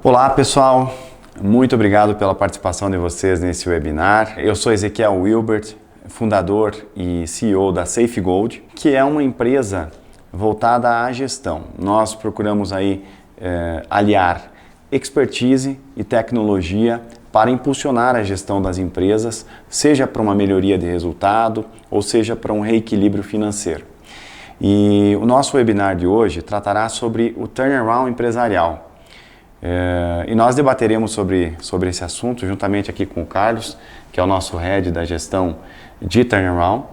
Olá pessoal, muito obrigado pela participação de vocês nesse webinar. Eu sou Ezequiel Wilbert, fundador e CEO da SafeGold, que é uma empresa voltada à gestão. Nós procuramos aí aliar expertise e tecnologia para impulsionar a gestão das empresas, seja para uma melhoria de resultado ou seja para um reequilíbrio financeiro. E o nosso webinar de hoje tratará sobre o turnaround empresarial. E nós debateremos sobre esse assunto juntamente aqui com o Carlos, que é o nosso head da gestão de turnaround,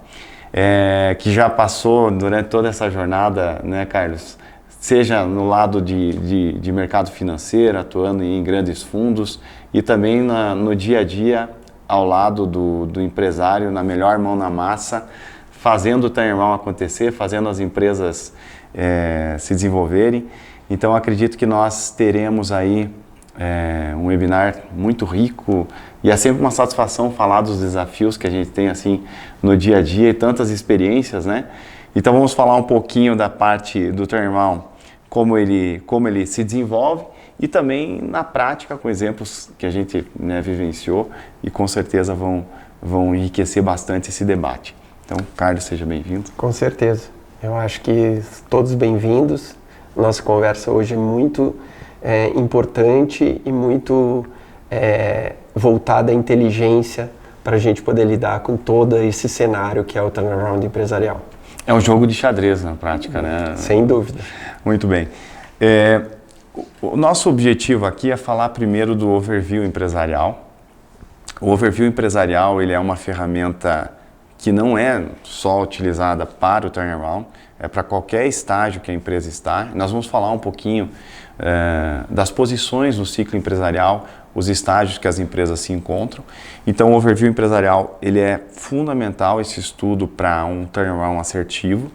que já passou durante toda essa jornada, né, Carlos? Seja no lado de mercado financeiro, atuando em grandes fundos e também no dia a dia ao lado do empresário, na melhor mão na massa, fazendo o turnaround acontecer, fazendo as empresas se desenvolverem. Então acredito que nós teremos aí um webinar muito rico e é sempre uma satisfação falar dos desafios que a gente tem assim no dia a dia e tantas experiências, né? Então vamos falar um pouquinho da parte do turnaround, como ele se desenvolve e também na prática com exemplos que a gente, né, vivenciou e com certeza vão enriquecer bastante esse debate. Então, Carlos, seja bem-vindo. Com certeza. Eu acho que todos bem-vindos. Nossa conversa hoje é muito importante e muito voltada à inteligência para a gente poder lidar com todo esse cenário que é o turnaround empresarial. É um jogo de xadrez na prática, né? Sem dúvida. Muito bem. O nosso objetivo aqui é falar primeiro do overview empresarial. O overview empresarial ele é uma ferramenta que não é só utilizada para o turnaround, é para qualquer estágio que a empresa está. Nós vamos falar um pouquinho das posições no ciclo empresarial, os estágios que as empresas se encontram. Então, o overview empresarial ele é fundamental, esse estudo, para um turnaround assertivo.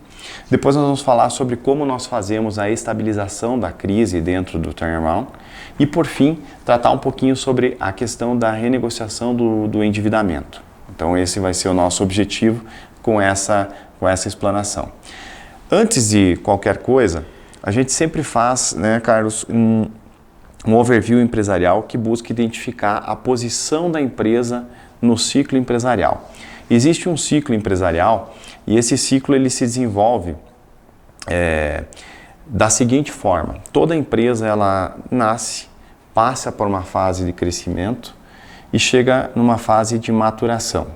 Depois nós vamos falar sobre como nós fazemos a estabilização da crise dentro do turnaround. E, por fim, tratar um pouquinho sobre a questão da renegociação do endividamento. Então, esse vai ser o nosso objetivo com essa explanação. Antes de qualquer coisa, a gente sempre faz, né, Carlos, um overview empresarial que busca identificar a posição da empresa no ciclo empresarial. Existe um ciclo empresarial e esse ciclo ele se desenvolve da seguinte forma: toda empresa ela nasce, passa por uma fase de crescimento e chega numa fase de maturação.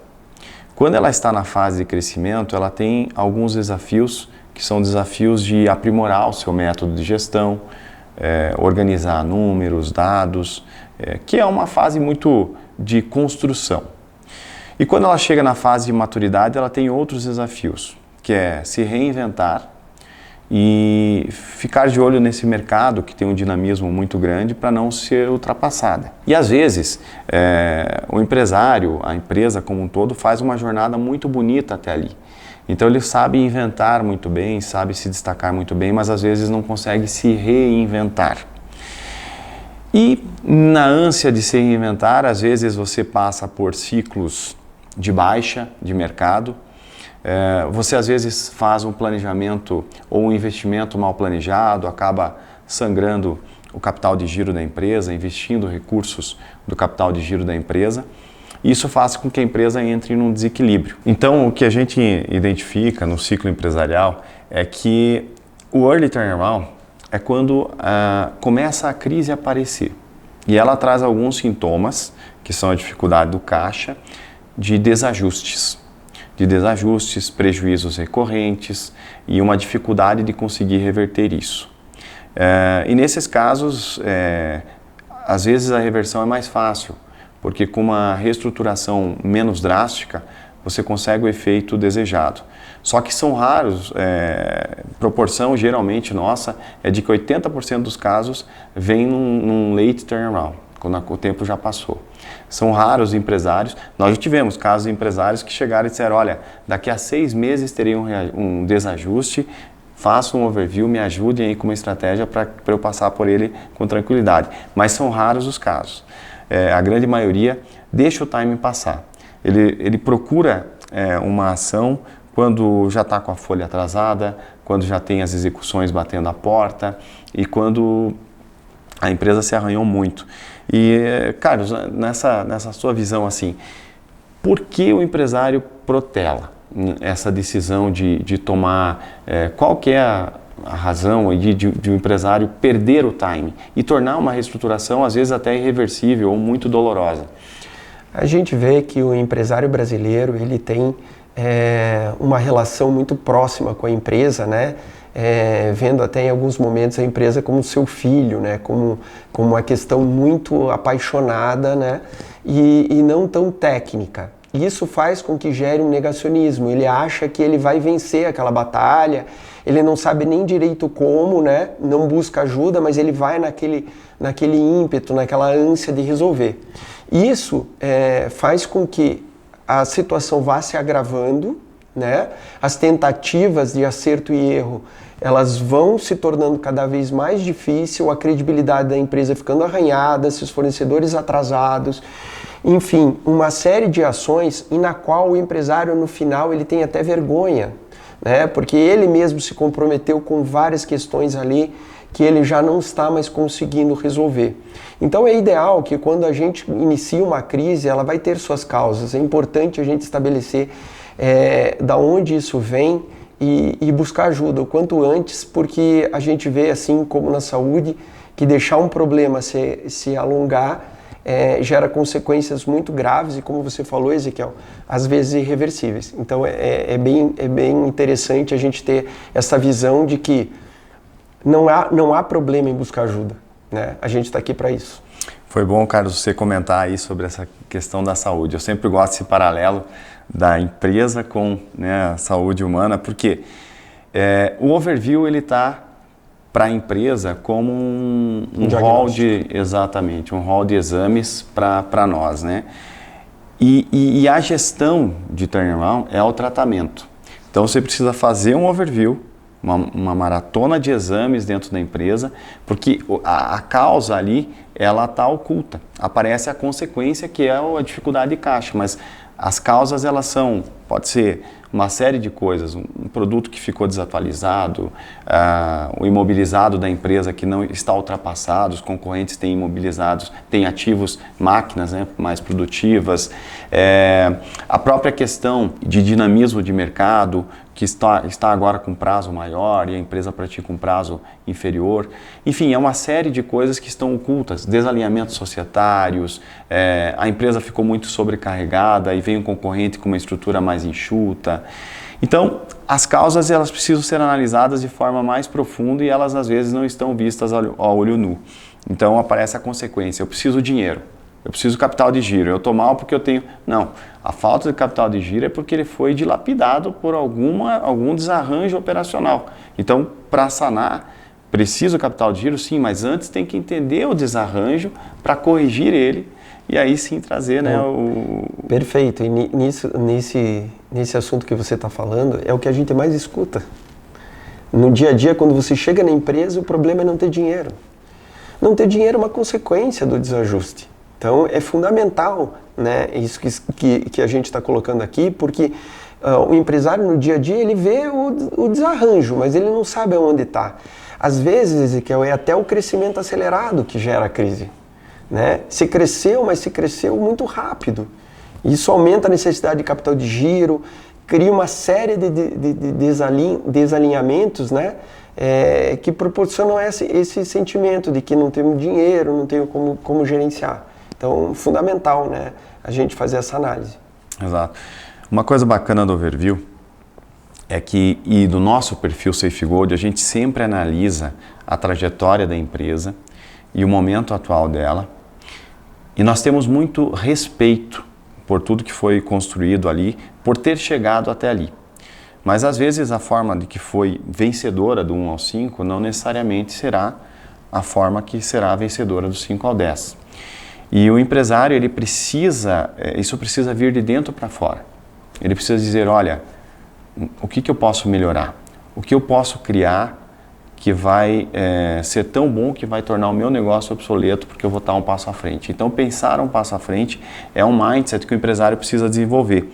Quando ela está na fase de crescimento, ela tem alguns desafios que são desafios de aprimorar o seu método de gestão, organizar números, dados, que é uma fase muito de construção. E quando ela chega na fase de maturidade, ela tem outros desafios, que é se reinventar e ficar de olho nesse mercado que tem um dinamismo muito grande para não ser ultrapassada. E às vezes o empresário, a empresa como um todo, faz uma jornada muito bonita até ali. Então ele sabe inventar muito bem, sabe se destacar muito bem, mas às vezes não consegue se reinventar. E na ânsia de se reinventar, às vezes você passa por ciclos de baixa de mercado. Você às vezes faz um planejamento ou um investimento mal planejado, acaba sangrando o capital de giro da empresa, investindo recursos do capital de giro da empresa. Isso faz com que a empresa entre num desequilíbrio. Então, o que a gente identifica no ciclo empresarial é que o early turnaround é quando começa a crise a aparecer. E ela traz alguns sintomas, que são a dificuldade do caixa, de desajustes, prejuízos recorrentes e uma dificuldade de conseguir reverter isso. E nesses casos, às vezes a reversão é mais fácil, porque com uma reestruturação menos drástica, você consegue o efeito desejado. Só que são raros, proporção geralmente nossa é de que 80% dos casos vem num late turnaround, quando o tempo já passou. São raros empresários, nós já tivemos casos de empresários que chegaram e disseram: olha, daqui a 6 meses teria um desajuste, faça um overview, me ajudem aí com uma estratégia para eu passar por ele com tranquilidade. Mas são raros os casos. A grande maioria deixa o timing passar. Ele procura uma ação quando já está com a folha atrasada, quando já tem as execuções batendo a porta e quando a empresa se arranhou muito. E, Carlos, nessa sua visão, assim, por que o empresário protela essa decisão de tomar, qual que é a razão de um empresário perder o time e tornar uma reestruturação, às vezes até irreversível ou muito dolorosa? A gente vê que o empresário brasileiro, ele tem uma relação muito próxima com a empresa, né? Vendo até em alguns momentos a empresa como seu filho, né? Como uma questão muito apaixonada, né? E não tão técnica. Isso faz com que gere um negacionismo. Ele acha que ele vai vencer aquela batalha, ele não sabe nem direito como, né? Não busca ajuda, mas ele vai naquele ímpeto, naquela ânsia de resolver. Isso faz com que a situação vá se agravando, né? As tentativas de acerto e erro, elas vão se tornando cada vez mais difícil, a credibilidade da empresa ficando arranhada, seus fornecedores atrasados, enfim, uma série de ações e na qual o empresário no final ele tem até vergonha, né? Porque ele mesmo se comprometeu com várias questões ali que ele já não está mais conseguindo resolver. Então é ideal que quando a gente inicia uma crise, ela vai ter suas causas. É importante a gente estabelecer da onde isso vem e buscar ajuda o quanto antes, porque a gente vê, assim como na saúde, que deixar um problema se alongar gera consequências muito graves e, como você falou, Ezequiel, às vezes irreversíveis. Então é bem interessante a gente ter essa visão de que não há problema em buscar ajuda, né? A gente está aqui para isso. Foi bom, Carlos, você comentar aí sobre essa questão da saúde. Eu sempre gosto desse paralelo da empresa com, né, a saúde humana, porque o overview ele está para a empresa como um rol um rol de exames para nós, né? E a gestão de turnaround é o tratamento. Então você precisa fazer um overview, uma maratona de exames dentro da empresa, porque a causa ali, ela está oculta. Aparece a consequência, que é a dificuldade de caixa, mas as causas, elas pode ser uma série de coisas, um produto que ficou desatualizado, o imobilizado da empresa que não está ultrapassado, os concorrentes têm imobilizados, têm ativos, máquinas, né, mais produtivas, a própria questão de dinamismo de mercado, que está agora com prazo maior e a empresa pratica um prazo inferior. Enfim, é uma série de coisas que estão ocultas, desalinhamentos societários, a empresa ficou muito sobrecarregada e vem um concorrente com uma estrutura mais enxuta. Então, as causas, elas precisam ser analisadas de forma mais profunda e elas às vezes não estão vistas ao olho nu. Então aparece a consequência: eu preciso de dinheiro, eu preciso de capital de giro, eu estou mal porque eu tenho... Não, a falta de capital de giro é porque ele foi dilapidado por algum desarranjo operacional. Então, para sanar, precisa o capital de giro, sim, mas antes tem que entender o desarranjo para corrigir ele e aí sim trazer, né, Perfeito, e nesse assunto que você está falando, é o que a gente mais escuta. No dia a dia, quando você chega na empresa, o problema é não ter dinheiro. Não ter dinheiro é uma consequência do desajuste. Então é fundamental, né, isso que a gente está colocando aqui, porque o empresário no dia a dia ele vê o desarranjo, mas ele não sabe aonde está. Às vezes, Ezequiel, é até o crescimento acelerado que gera a crise, né? Se cresceu, mas se cresceu muito rápido. Isso aumenta a necessidade de capital de giro, cria uma série de desalinhamentos, né? Que proporcionam esse sentimento de que não temos dinheiro, não tenho como gerenciar. Então, fundamental, né, a gente fazer essa análise. Exato. Uma coisa bacana do overview é que, e do nosso perfil SafeGold, a gente sempre analisa a trajetória da empresa e o momento atual dela. E nós temos muito respeito por tudo que foi construído ali, por ter chegado até ali. Mas às vezes a forma de que foi vencedora do 1 ao 5 não necessariamente será a forma que será vencedora do 5 ao 10. E o empresário, ele precisa, isso precisa vir de dentro para fora. Ele precisa dizer, olha, o que eu posso melhorar? O que eu posso criar que vai ser tão bom que vai tornar o meu negócio obsoleto porque eu vou estar um passo à frente. Então, pensar um passo à frente é um mindset que o empresário precisa desenvolver.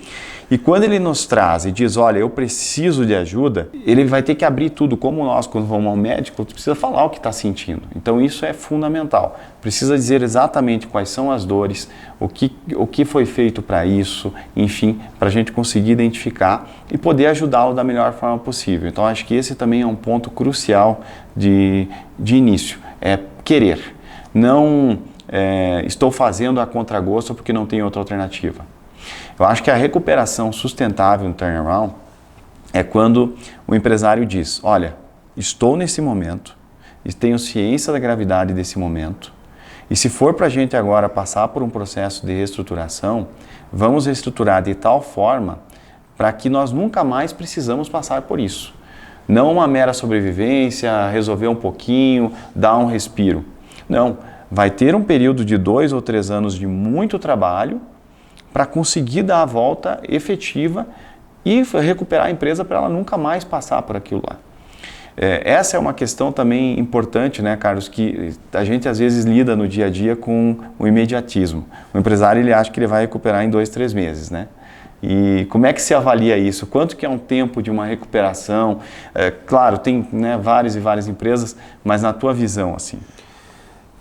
E quando ele nos traz e diz, olha, eu preciso de ajuda, ele vai ter que abrir tudo, como nós, quando vamos ao médico, precisa falar o que está sentindo. Então isso é fundamental. Precisa dizer exatamente quais são as dores, o que foi feito para isso, enfim, para a gente conseguir identificar e poder ajudá-lo da melhor forma possível. Então acho que esse também é um ponto crucial de início, é querer. Não estou fazendo a contragosto porque não tem outra alternativa. Eu acho que a recuperação sustentável no turnaround é quando o empresário diz, olha, estou nesse momento e tenho ciência da gravidade desse momento e se for para a gente agora passar por um processo de reestruturação, vamos reestruturar de tal forma para que nós nunca mais precisamos passar por isso. Não uma mera sobrevivência, resolver um pouquinho, dar um respiro. Não, vai ter um período de 2 ou 3 anos de muito trabalho para conseguir dar a volta efetiva e recuperar a empresa para ela nunca mais passar por aquilo lá. Essa é uma questão também importante, né, Carlos, que a gente às vezes lida no dia a dia com o imediatismo. O empresário ele acha que ele vai recuperar em 2, 3 meses, né? E como é que se avalia isso? Quanto que é um tempo de uma recuperação? Claro, tem, né, várias e várias empresas, mas na tua visão, assim?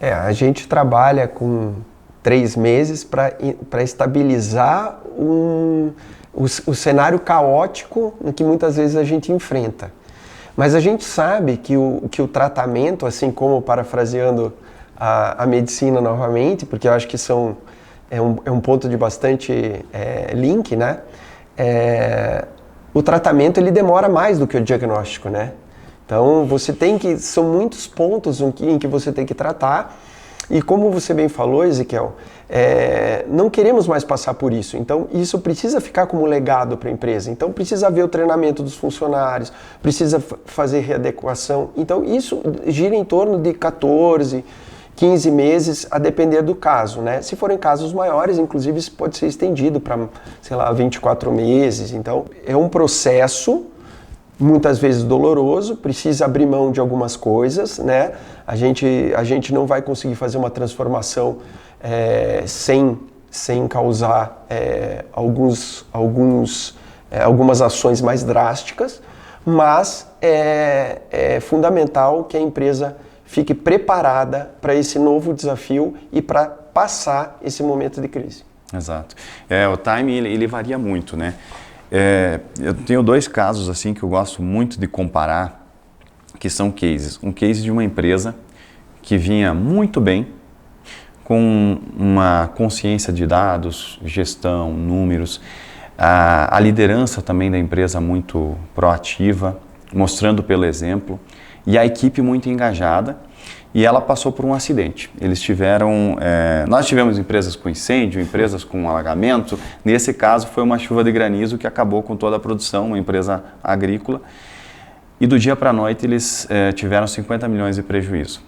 A gente trabalha com 3 meses para estabilizar o cenário caótico que muitas vezes a gente enfrenta. Mas a gente sabe que o tratamento, assim como parafraseando a medicina novamente, porque eu acho que é um ponto de bastante link, né? O tratamento ele demora mais do que o diagnóstico, né? Então são muitos pontos em que você tem que tratar. E como você bem falou, Ezequiel, não queremos mais passar por isso. Então, isso precisa ficar como legado para a empresa. Então, precisa haver o treinamento dos funcionários, precisa fazer readequação. Então, isso gira em torno de 14, 15 meses, a depender do caso, né? Se forem casos maiores, inclusive, isso pode ser estendido para, 24 meses. Então, é um processo muitas vezes doloroso, precisa abrir mão de algumas coisas, né? A gente não vai conseguir fazer uma transformação sem causar algumas ações mais drásticas, mas é fundamental que a empresa fique preparada para esse novo desafio e para passar esse momento de crise. Exato. O timing ele varia muito, né? Eu tenho 2 casos assim que eu gosto muito de comparar, que são cases. Um case de uma empresa que vinha muito bem, com uma consciência de dados, gestão, números, a liderança também da empresa muito proativa, mostrando pelo exemplo, e a equipe muito engajada. E ela passou por um acidente. Nós tivemos empresas com incêndio, empresas com alagamento. Nesse caso foi uma chuva de granizo que acabou com toda a produção, uma empresa agrícola. E do dia para a noite eles tiveram 50 milhões de prejuízo.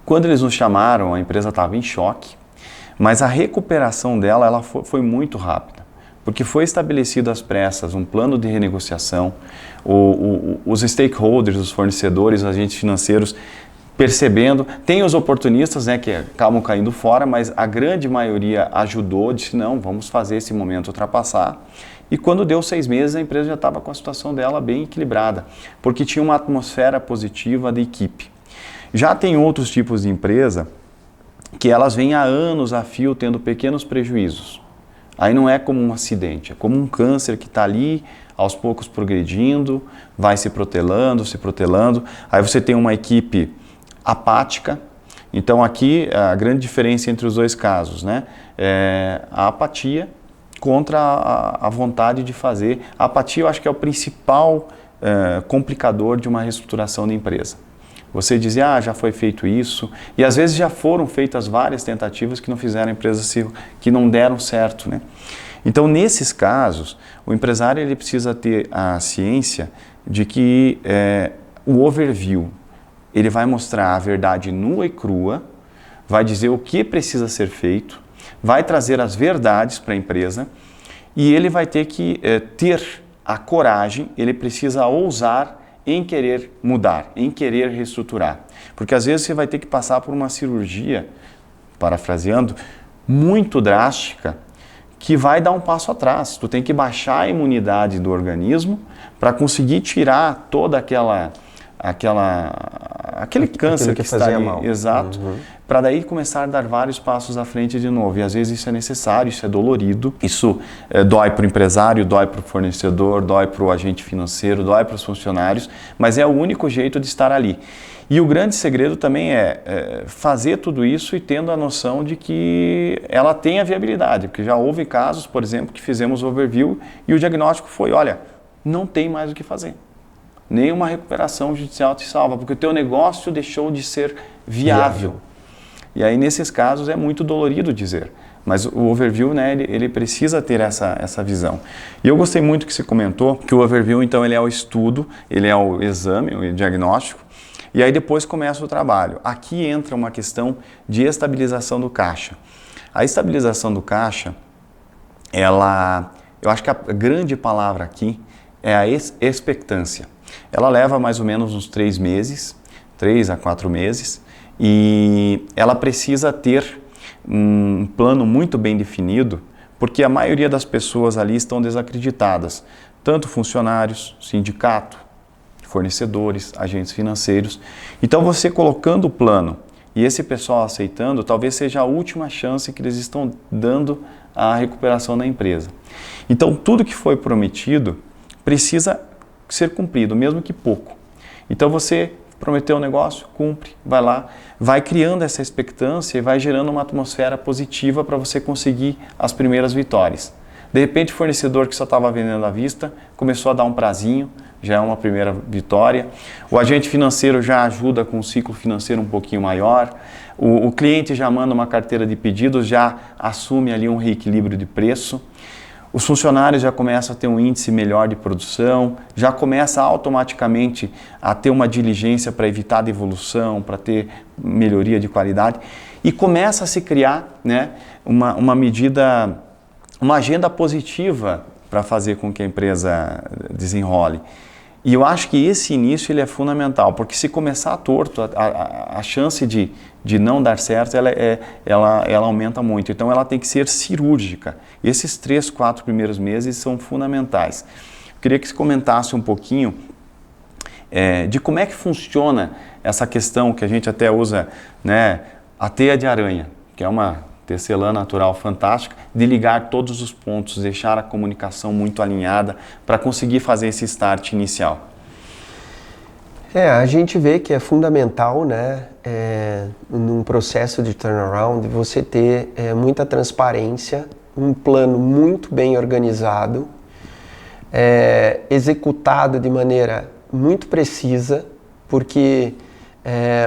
Quando eles nos chamaram, a empresa estava em choque, mas a recuperação dela foi muito rápida. Porque foi estabelecido às pressas um plano de renegociação, os stakeholders, os fornecedores, os agentes financeiros percebendo, tem os oportunistas, né, que acabam caindo fora, mas a grande maioria ajudou, disse não, vamos fazer esse momento ultrapassar. E quando deu 6 meses, a empresa já estava com a situação dela bem equilibrada, porque tinha uma atmosfera positiva da equipe. Já tem outros tipos de empresa que elas vêm há anos a fio tendo pequenos prejuízos. Aí não é como um acidente, é como um câncer que está ali, aos poucos progredindo, vai se protelando. Aí você tem uma equipe apática. Então aqui a grande diferença entre os 2 casos, né? A apatia contra a vontade de fazer. A apatia eu acho que é o principal complicador de uma reestruturação de empresa. Você diz, já foi feito isso, e às vezes já foram feitas várias tentativas que não fizeram a empresa que não deram certo, né? Então, nesses casos, o empresário ele precisa ter a ciência de que o overview, ele vai mostrar a verdade nua e crua, vai dizer o que precisa ser feito, vai trazer as verdades para a empresa e ele vai ter que ter a coragem, ele precisa ousar em querer mudar, em querer reestruturar. Porque às vezes você vai ter que passar por uma cirurgia, parafraseando, muito drástica, que vai dar um passo atrás. Tu tem que baixar a imunidade do organismo para conseguir tirar toda aquele câncer que está ali, mal. exato, para daí começar a dar vários passos à frente de novo. E às vezes isso é necessário, isso é dolorido, isso dói para o empresário, dói para o fornecedor, dói para o agente financeiro, dói para os funcionários, mas é o único jeito de estar ali. E o grande segredo também é fazer tudo isso e tendo a noção de que ela tem a viabilidade, porque já houve casos, por exemplo, que fizemos overview e o diagnóstico foi, olha, não tem mais o que fazer. Nenhuma recuperação judicial te salva, porque o teu negócio deixou de ser viável. E aí, nesses casos, é muito dolorido dizer. Mas o overview, né, ele precisa ter essa visão. E eu gostei muito que você comentou que o overview, então, ele é o estudo, ele é o exame, o diagnóstico, e aí depois começa o trabalho. Aqui entra uma questão de estabilização do caixa. A estabilização do caixa, eu acho que a grande palavra aqui é a expectância. Ela leva mais ou menos uns 3 meses, 3 a 4 meses, e ela precisa ter um plano muito bem definido, porque a maioria das pessoas ali estão desacreditadas, tanto funcionários, sindicato, fornecedores, agentes financeiros. Então você colocando o plano e esse pessoal aceitando, talvez seja a última chance que eles estão dando à recuperação da empresa. Então tudo que foi prometido precisa ser cumprido, mesmo que pouco. Então você prometeu um negócio, cumpre, vai lá, vai criando essa expectância e vai gerando uma atmosfera positiva para você conseguir as primeiras vitórias. De repente o fornecedor que só estava vendendo à vista começou a dar um prazinho, já é uma primeira vitória. O agente financeiro já ajuda com um ciclo financeiro um pouquinho maior. O cliente já manda uma carteira de pedidos, já assume ali um reequilíbrio de preço. Os funcionários já começam a ter um índice melhor de produção, já começa automaticamente a ter uma diligência para evitar devolução, para ter melhoria de qualidade e começa a se criar, né, uma medida, uma agenda positiva para fazer com que a empresa desenrole. E eu acho que esse início ele é fundamental, porque se começar torto, a chance de não dar certo, ela aumenta muito. Então ela tem que ser cirúrgica. E esses 3, 4 primeiros meses são fundamentais. Eu queria que você comentasse um pouquinho de como é que funciona essa questão que a gente até usa, né, a teia de aranha, que é uma tecelã natural fantástica, de ligar todos os pontos, deixar a comunicação muito alinhada para conseguir fazer esse start inicial. A gente vê que é fundamental, né, num processo de turnaround, você ter muita transparência, um plano muito bem organizado, executado de maneira muito precisa, porque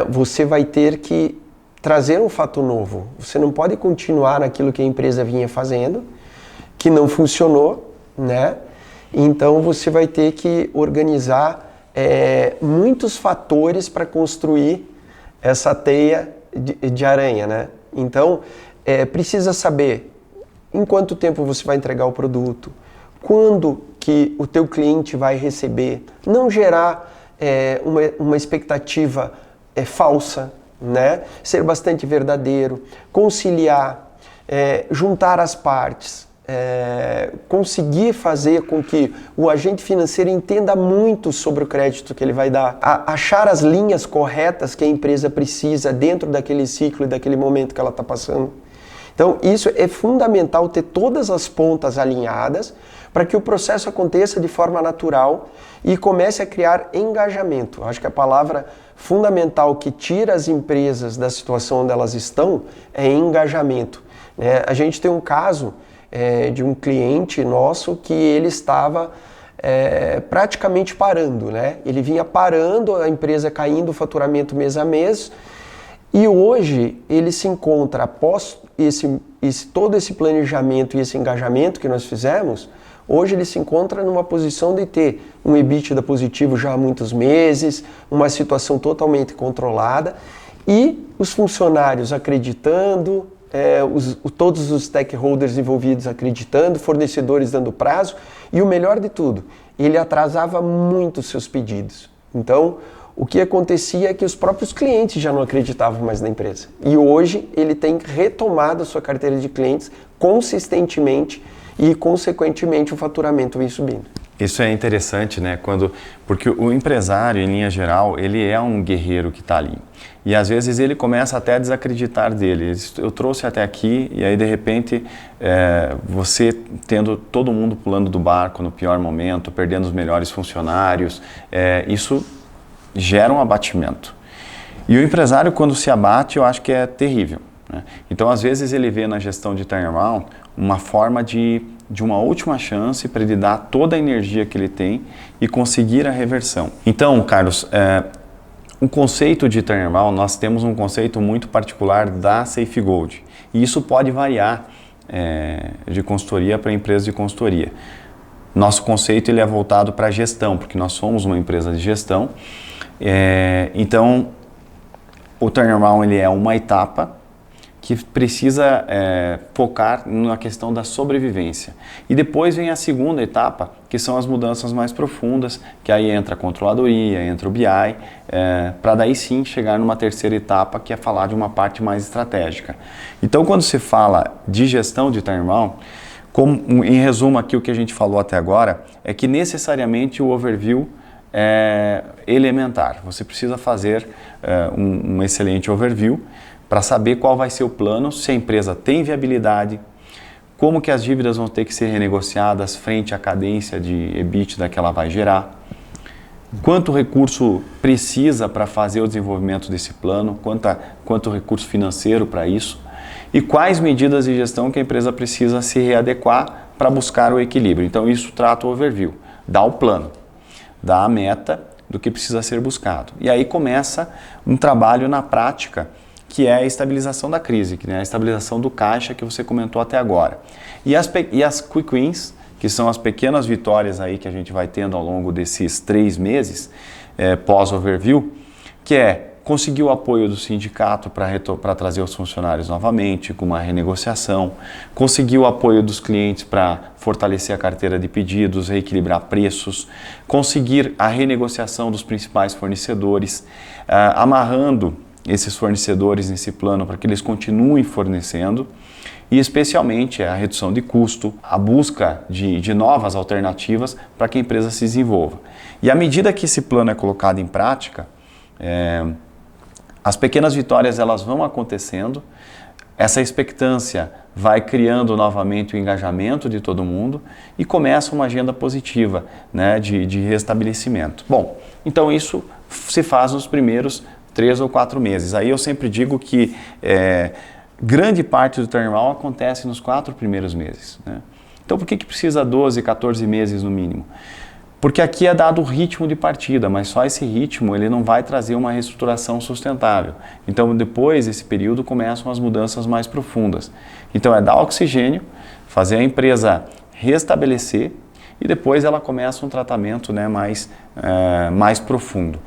você vai ter que trazer um fato novo. Você não pode continuar naquilo que a empresa vinha fazendo, que não funcionou, né? Então você vai ter que organizar muitos fatores para construir essa teia de aranha, né? Então precisa saber em quanto tempo você vai entregar o produto, quando que o teu cliente vai receber, não gerar uma expectativa falsa, né? Ser bastante verdadeiro, conciliar, juntar as partes, conseguir fazer com que o agente financeiro entenda muito sobre o crédito que ele vai dar, achar as linhas corretas que a empresa precisa dentro daquele ciclo e daquele momento que ela está passando. Então isso é fundamental, ter todas as pontas alinhadas para que o processo aconteça de forma natural e comece a criar engajamento. Acho que a palavra fundamental que tira as empresas da situação onde elas estão é engajamento. A gente tem um caso de um cliente nosso que ele estava praticamente parando, né? Ele vinha parando, a empresa caindo o faturamento mês a mês, e hoje ele se encontra, após todo esse planejamento e esse engajamento que nós fizemos, hoje ele se encontra numa posição de ter um EBITDA positivo já há muitos meses, uma situação totalmente controlada e os funcionários acreditando, todos os stakeholders envolvidos acreditando, fornecedores dando prazo e o melhor de tudo, ele atrasava muito os seus pedidos. Então, o que acontecia é que os próprios clientes já não acreditavam mais na empresa. E hoje ele tem retomado a sua carteira de clientes consistentemente e, consequentemente, o faturamento vem subindo. Isso é interessante, né? Porque o empresário, em linha geral, ele é um guerreiro que está ali. E às vezes ele começa até a desacreditar dele. Eu trouxe até aqui e aí de repente você tendo todo mundo pulando do barco no pior momento, perdendo os melhores funcionários, isso gera um abatimento. E o empresário, quando se abate, eu acho que é terrível, né? Então às vezes ele vê na gestão de turnaround uma forma de uma última chance para ele dar toda a energia que ele tem e conseguir a reversão. Então, Carlos, um conceito de turnaround, nós temos um conceito muito particular da Safegold. E isso pode variar de consultoria para empresa de consultoria. Nosso conceito ele é voltado para a gestão, porque nós somos uma empresa de gestão. Então, o turnaround ele é uma etapa que precisa focar na questão da sobrevivência. E depois vem a segunda etapa, que são as mudanças mais profundas, que aí entra a controladoria, entra o BI, para daí sim chegar numa terceira etapa, que é falar de uma parte mais estratégica. Então, quando se fala de gestão de turnaround, em resumo aqui o que a gente falou até agora, é que necessariamente o overview é elementar. Você precisa fazer um excelente overview para saber qual vai ser o plano, se a empresa tem viabilidade, como que as dívidas vão ter que ser renegociadas frente à cadência de EBITDA que ela vai gerar, quanto recurso precisa para fazer o desenvolvimento desse plano, quanto recurso financeiro para isso, e quais medidas de gestão que a empresa precisa se readequar para buscar o equilíbrio. Então isso trata o overview, dá o plano, dá a meta do que precisa ser buscado. E aí começa um trabalho na prática, que é a estabilização da crise, que é a estabilização do caixa que você comentou até agora. E as quick wins, que são as pequenas vitórias aí que a gente vai tendo ao longo desses 3 meses pós-overview, que é conseguir o apoio do sindicato para trazer os funcionários novamente, com uma renegociação, conseguir o apoio dos clientes para fortalecer a carteira de pedidos, reequilibrar preços, conseguir a renegociação dos principais fornecedores, amarrando esses fornecedores nesse plano para que eles continuem fornecendo e especialmente a redução de custo, a busca de novas alternativas para que a empresa se desenvolva. E à medida que esse plano é colocado em prática, as pequenas vitórias elas vão acontecendo, essa expectância vai criando novamente o engajamento de todo mundo e começa uma agenda positiva, né, de restabelecimento. Bom, então isso se faz nos primeiros 3 ou 4 meses. Aí eu sempre digo que grande parte do turnaround acontece nos 4 primeiros meses, né? Então por que precisa 12, 14 meses no mínimo? Porque aqui é dado o ritmo de partida, mas só esse ritmo ele não vai trazer uma reestruturação sustentável. Então depois desse período começam as mudanças mais profundas. Então é dar oxigênio, fazer a empresa restabelecer e depois ela começa um tratamento, né, mais profundo.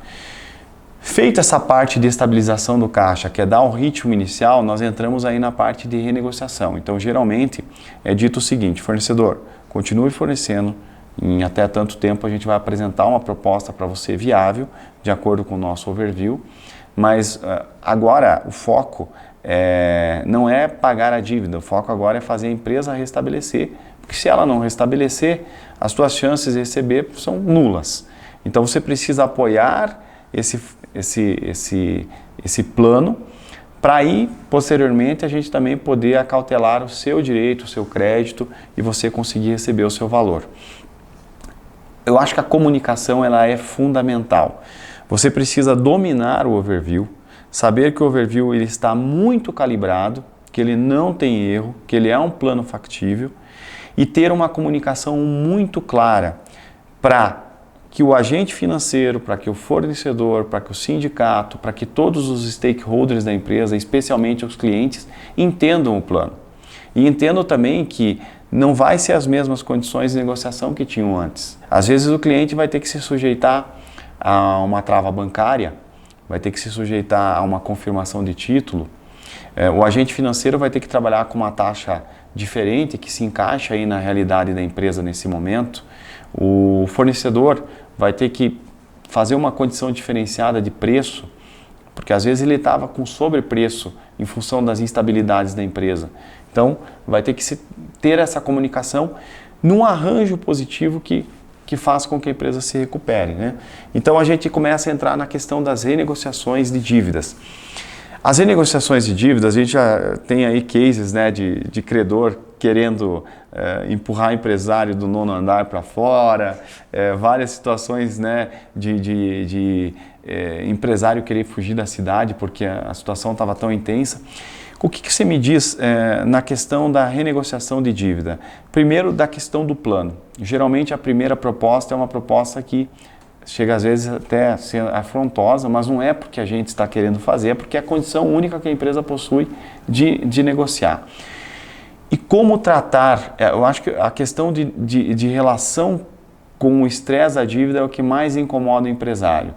Feita essa parte de estabilização do caixa, que é dar o ritmo inicial, nós entramos aí na parte de renegociação. Então, geralmente, é dito o seguinte: fornecedor, continue fornecendo, em até tanto tempo a gente vai apresentar uma proposta para você viável, de acordo com o nosso overview, mas agora o foco não é pagar a dívida, o foco agora é fazer a empresa restabelecer, porque se ela não restabelecer, as suas chances de receber são nulas. Então, você precisa apoiar esse plano para aí, posteriormente, a gente também poder acautelar o seu direito, o seu crédito e você conseguir receber o seu valor. Eu acho que a comunicação ela é fundamental. Você precisa dominar o overview, saber que o overview ele está muito calibrado, que ele não tem erro, que ele é um plano factível e ter uma comunicação muito clara para que o agente financeiro, para que o fornecedor, para que o sindicato, para que todos os stakeholders da empresa, especialmente os clientes, entendam o plano. E entendam também que não vai ser as mesmas condições de negociação que tinham antes. Às vezes o cliente vai ter que se sujeitar a uma trava bancária, vai ter que se sujeitar a uma confirmação de título. O agente financeiro vai ter que trabalhar com uma taxa diferente que se encaixa aí na realidade da empresa nesse momento. O fornecedor vai ter que fazer uma condição diferenciada de preço, porque às vezes ele estava com sobrepreço em função das instabilidades da empresa. Então, vai ter que ter essa comunicação num arranjo positivo que faz com que a empresa se recupere, né? Então, a gente começa a entrar na questão das renegociações de dívidas. As renegociações de dívidas, a gente já tem aí cases, né, de credor querendo empurrar empresário do 9º andar para fora, várias situações, né, de empresário querer fugir da cidade porque a situação estava tão intensa. O que você me diz na questão da renegociação de dívida? Primeiro, da questão do plano. Geralmente, a primeira proposta é uma proposta que chega às vezes até a ser afrontosa, mas não é porque a gente está querendo fazer, é porque é a condição única que a empresa possui de negociar. E como tratar, eu acho que a questão de relação com o estresse da dívida é o que mais incomoda o empresário.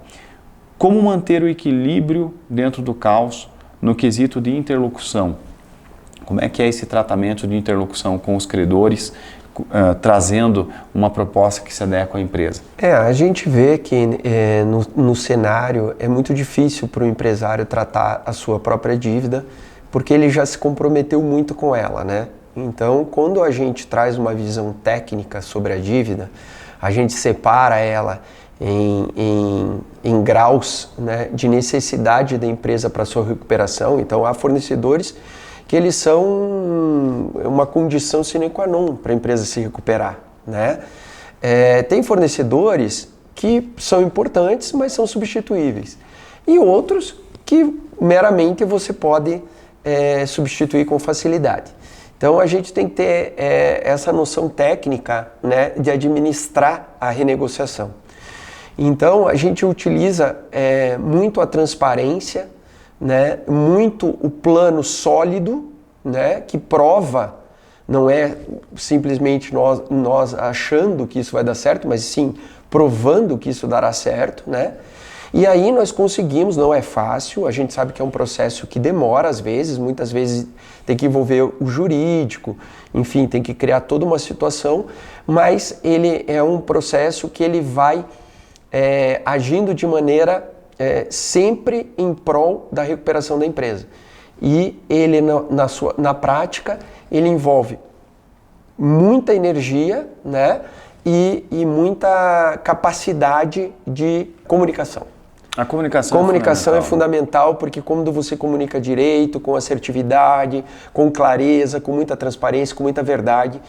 Como manter o equilíbrio dentro do caos no quesito de interlocução? Como é que é esse tratamento de interlocução com os credores, trazendo uma proposta que se adequa à empresa? A gente vê que no cenário é muito difícil para o empresário tratar a sua própria dívida, porque ele já se comprometeu muito com ela, né? Então, quando a gente traz uma visão técnica sobre a dívida, a gente separa ela em graus, né, de necessidade da empresa para sua recuperação. Então, há fornecedores que eles são uma condição sine qua non para a empresa se recuperar, né? Tem fornecedores que são importantes, mas são substituíveis. E outros que meramente você pode substituir com facilidade. Então, a gente tem que ter essa noção técnica, né, de administrar a renegociação. Então, a gente utiliza muito a transparência, né, muito o plano sólido, né, que prova, não é simplesmente nós achando que isso vai dar certo, mas sim provando que isso dará certo, né? E aí nós conseguimos, não é fácil, a gente sabe que é um processo que demora às vezes, muitas vezes tem que envolver o jurídico, enfim, tem que criar toda uma situação, mas ele é um processo que ele vai agindo de maneira sempre em prol da recuperação da empresa. E ele, na prática, ele envolve muita energia, né, e muita capacidade de comunicação. A comunicação é fundamental porque quando você comunica direito, com assertividade, com clareza, com muita transparência, com muita verdade,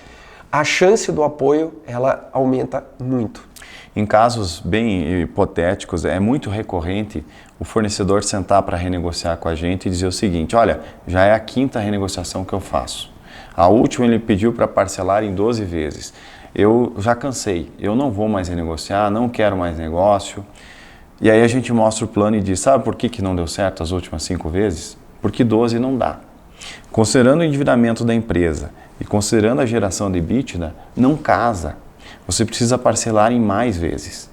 a chance do apoio, ela aumenta muito. Em casos bem hipotéticos, é muito recorrente o fornecedor sentar para renegociar com a gente e dizer o seguinte: olha, já é a 5ª renegociação que eu faço. A última ele pediu para parcelar em 12 vezes. Eu já cansei, eu não vou mais renegociar, não quero mais negócio. E aí a gente mostra o plano e diz: sabe por que não deu certo as últimas 5 vezes? Porque 12 não dá. Considerando o endividamento da empresa e considerando a geração de EBITDA, não casa. Você precisa parcelar em mais vezes.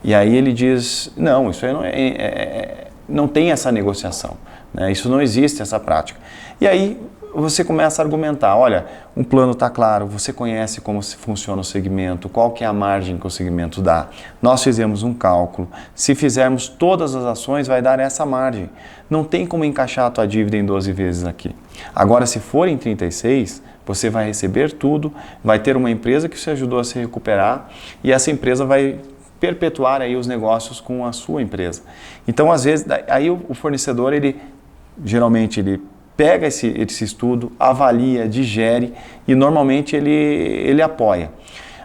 E aí ele diz: não, isso aí não tem essa negociação, né? Isso não existe, essa prática. E aí você começa a argumentar: olha, um plano está claro, você conhece como funciona o segmento, qual que é a margem que o segmento dá. Nós fizemos um cálculo, se fizermos todas as ações vai dar essa margem. Não tem como encaixar a tua dívida em 12 vezes aqui. Agora, se for em 36, você vai receber tudo, vai ter uma empresa que te ajudou a se recuperar e essa empresa vai perpetuar aí os negócios com a sua empresa. Então, às vezes, aí o fornecedor, geralmente ele pega esse estudo, avalia, digere e normalmente ele apoia.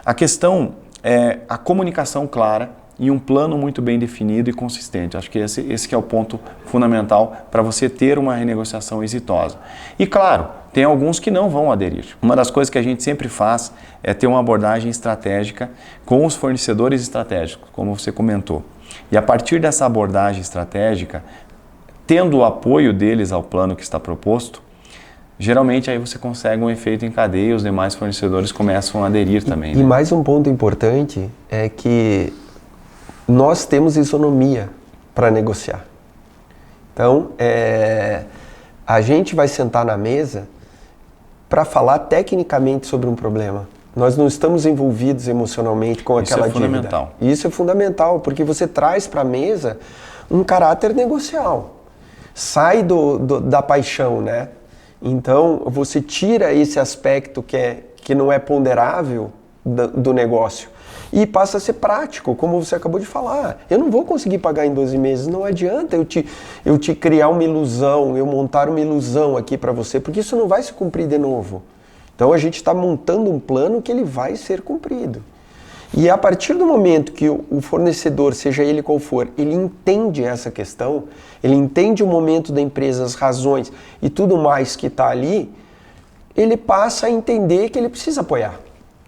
A questão é a comunicação clara e um plano muito bem definido e consistente. Acho que esse que é o ponto fundamental para você ter uma renegociação exitosa. E claro, tem alguns que não vão aderir. Uma das coisas que a gente sempre faz é ter uma abordagem estratégica com os fornecedores estratégicos, como você comentou. E a partir dessa abordagem estratégica, tendo o apoio deles ao plano que está proposto, geralmente aí você consegue um efeito em cadeia e os demais fornecedores começam a aderir também. E mais um ponto importante é que nós temos isonomia para negociar. Então, a gente vai sentar na mesa para falar tecnicamente sobre um problema. Nós não estamos envolvidos emocionalmente com aquela dívida. Isso é fundamental. Isso é fundamental, porque você traz para a mesa um caráter negocial. Sai da paixão, né? Então, você tira esse aspecto que não é ponderável do negócio e passa a ser prático, como você acabou de falar. Eu não vou conseguir pagar em 12 meses, não adianta eu te criar uma ilusão, eu montar uma ilusão aqui para você, porque isso não vai se cumprir de novo. Então a gente está montando um plano que ele vai ser cumprido. E a partir do momento que o fornecedor, seja ele qual for, ele entende essa questão, ele entende o momento da empresa, as razões e tudo mais que está ali, ele passa a entender que ele precisa apoiar.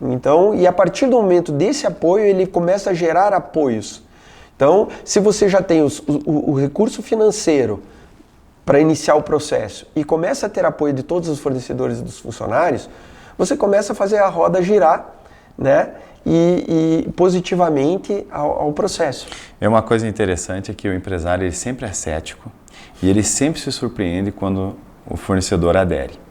Então, e a partir do momento desse apoio, ele começa a gerar apoios. Então, se você já tem o recurso financeiro para iniciar o processo e começa a ter apoio de todos os fornecedores e dos funcionários, você começa a fazer a roda girar, né? E positivamente ao processo. É uma coisa interessante é que o empresário ele sempre é cético e ele sempre se surpreende quando o fornecedor adere.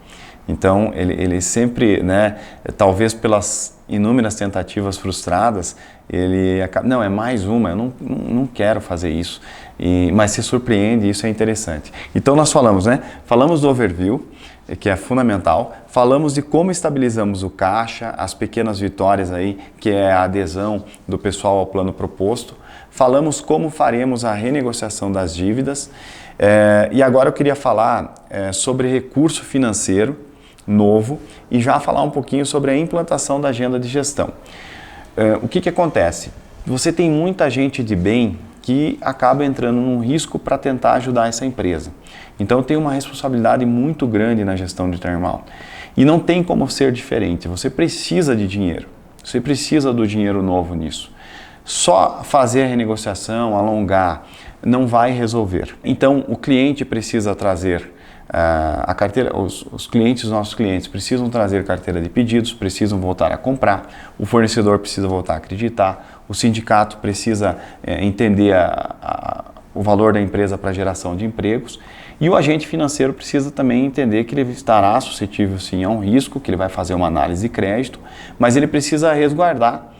Então, ele sempre, né, talvez pelas inúmeras tentativas frustradas, ele acaba, não, é mais uma, eu não quero fazer isso, mas se surpreende, isso é interessante. Então, nós falamos, né, falamos do overview, que é fundamental, falamos de como estabilizamos o caixa, as pequenas vitórias aí, que é a adesão do pessoal ao plano proposto, falamos como faremos a renegociação das dívidas, e agora eu queria falar sobre recurso financeiro novo e já falar um pouquinho sobre a implantação da agenda de gestão. O que acontece? Você tem muita gente de bem que acaba entrando num risco para tentar ajudar essa empresa. Então tem uma responsabilidade muito grande na gestão de termal. E não tem como ser diferente, você precisa de dinheiro, você precisa do dinheiro novo nisso. Só fazer a renegociação, alongar, não vai resolver. Então o cliente precisa trazer a carteira, os clientes, os nossos clientes precisam trazer carteira de pedidos, precisam voltar a comprar, o fornecedor precisa voltar a acreditar, o sindicato precisa entender o valor da empresa para a geração de empregos e o agente financeiro precisa também entender que ele estará suscetível sim a um risco, que ele vai fazer uma análise de crédito, mas ele precisa resguardar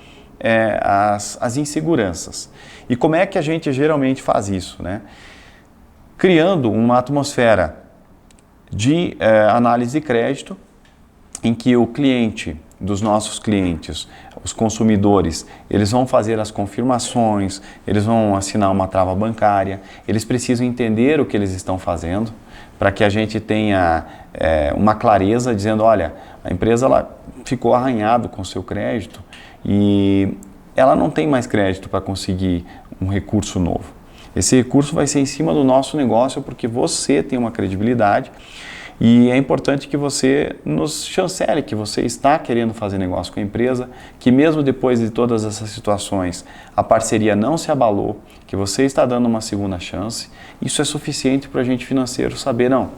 as inseguranças. E como é que a gente geralmente faz isso, né? Criando uma atmosfera de análise de crédito, em que o cliente, dos nossos clientes, os consumidores, eles vão fazer as confirmações, eles vão assinar uma trava bancária, eles precisam entender o que eles estão fazendo, para que a gente tenha uma clareza dizendo, olha, a empresa ela ficou arranhada com o seu crédito e ela não tem mais crédito para conseguir um recurso novo. Esse recurso vai ser em cima do nosso negócio porque você tem uma credibilidade e é importante que você nos chancele que você está querendo fazer negócio com a empresa, que mesmo depois de todas essas situações a parceria não se abalou, que você está dando uma segunda chance. Isso é suficiente para o agente financeiro saber, não,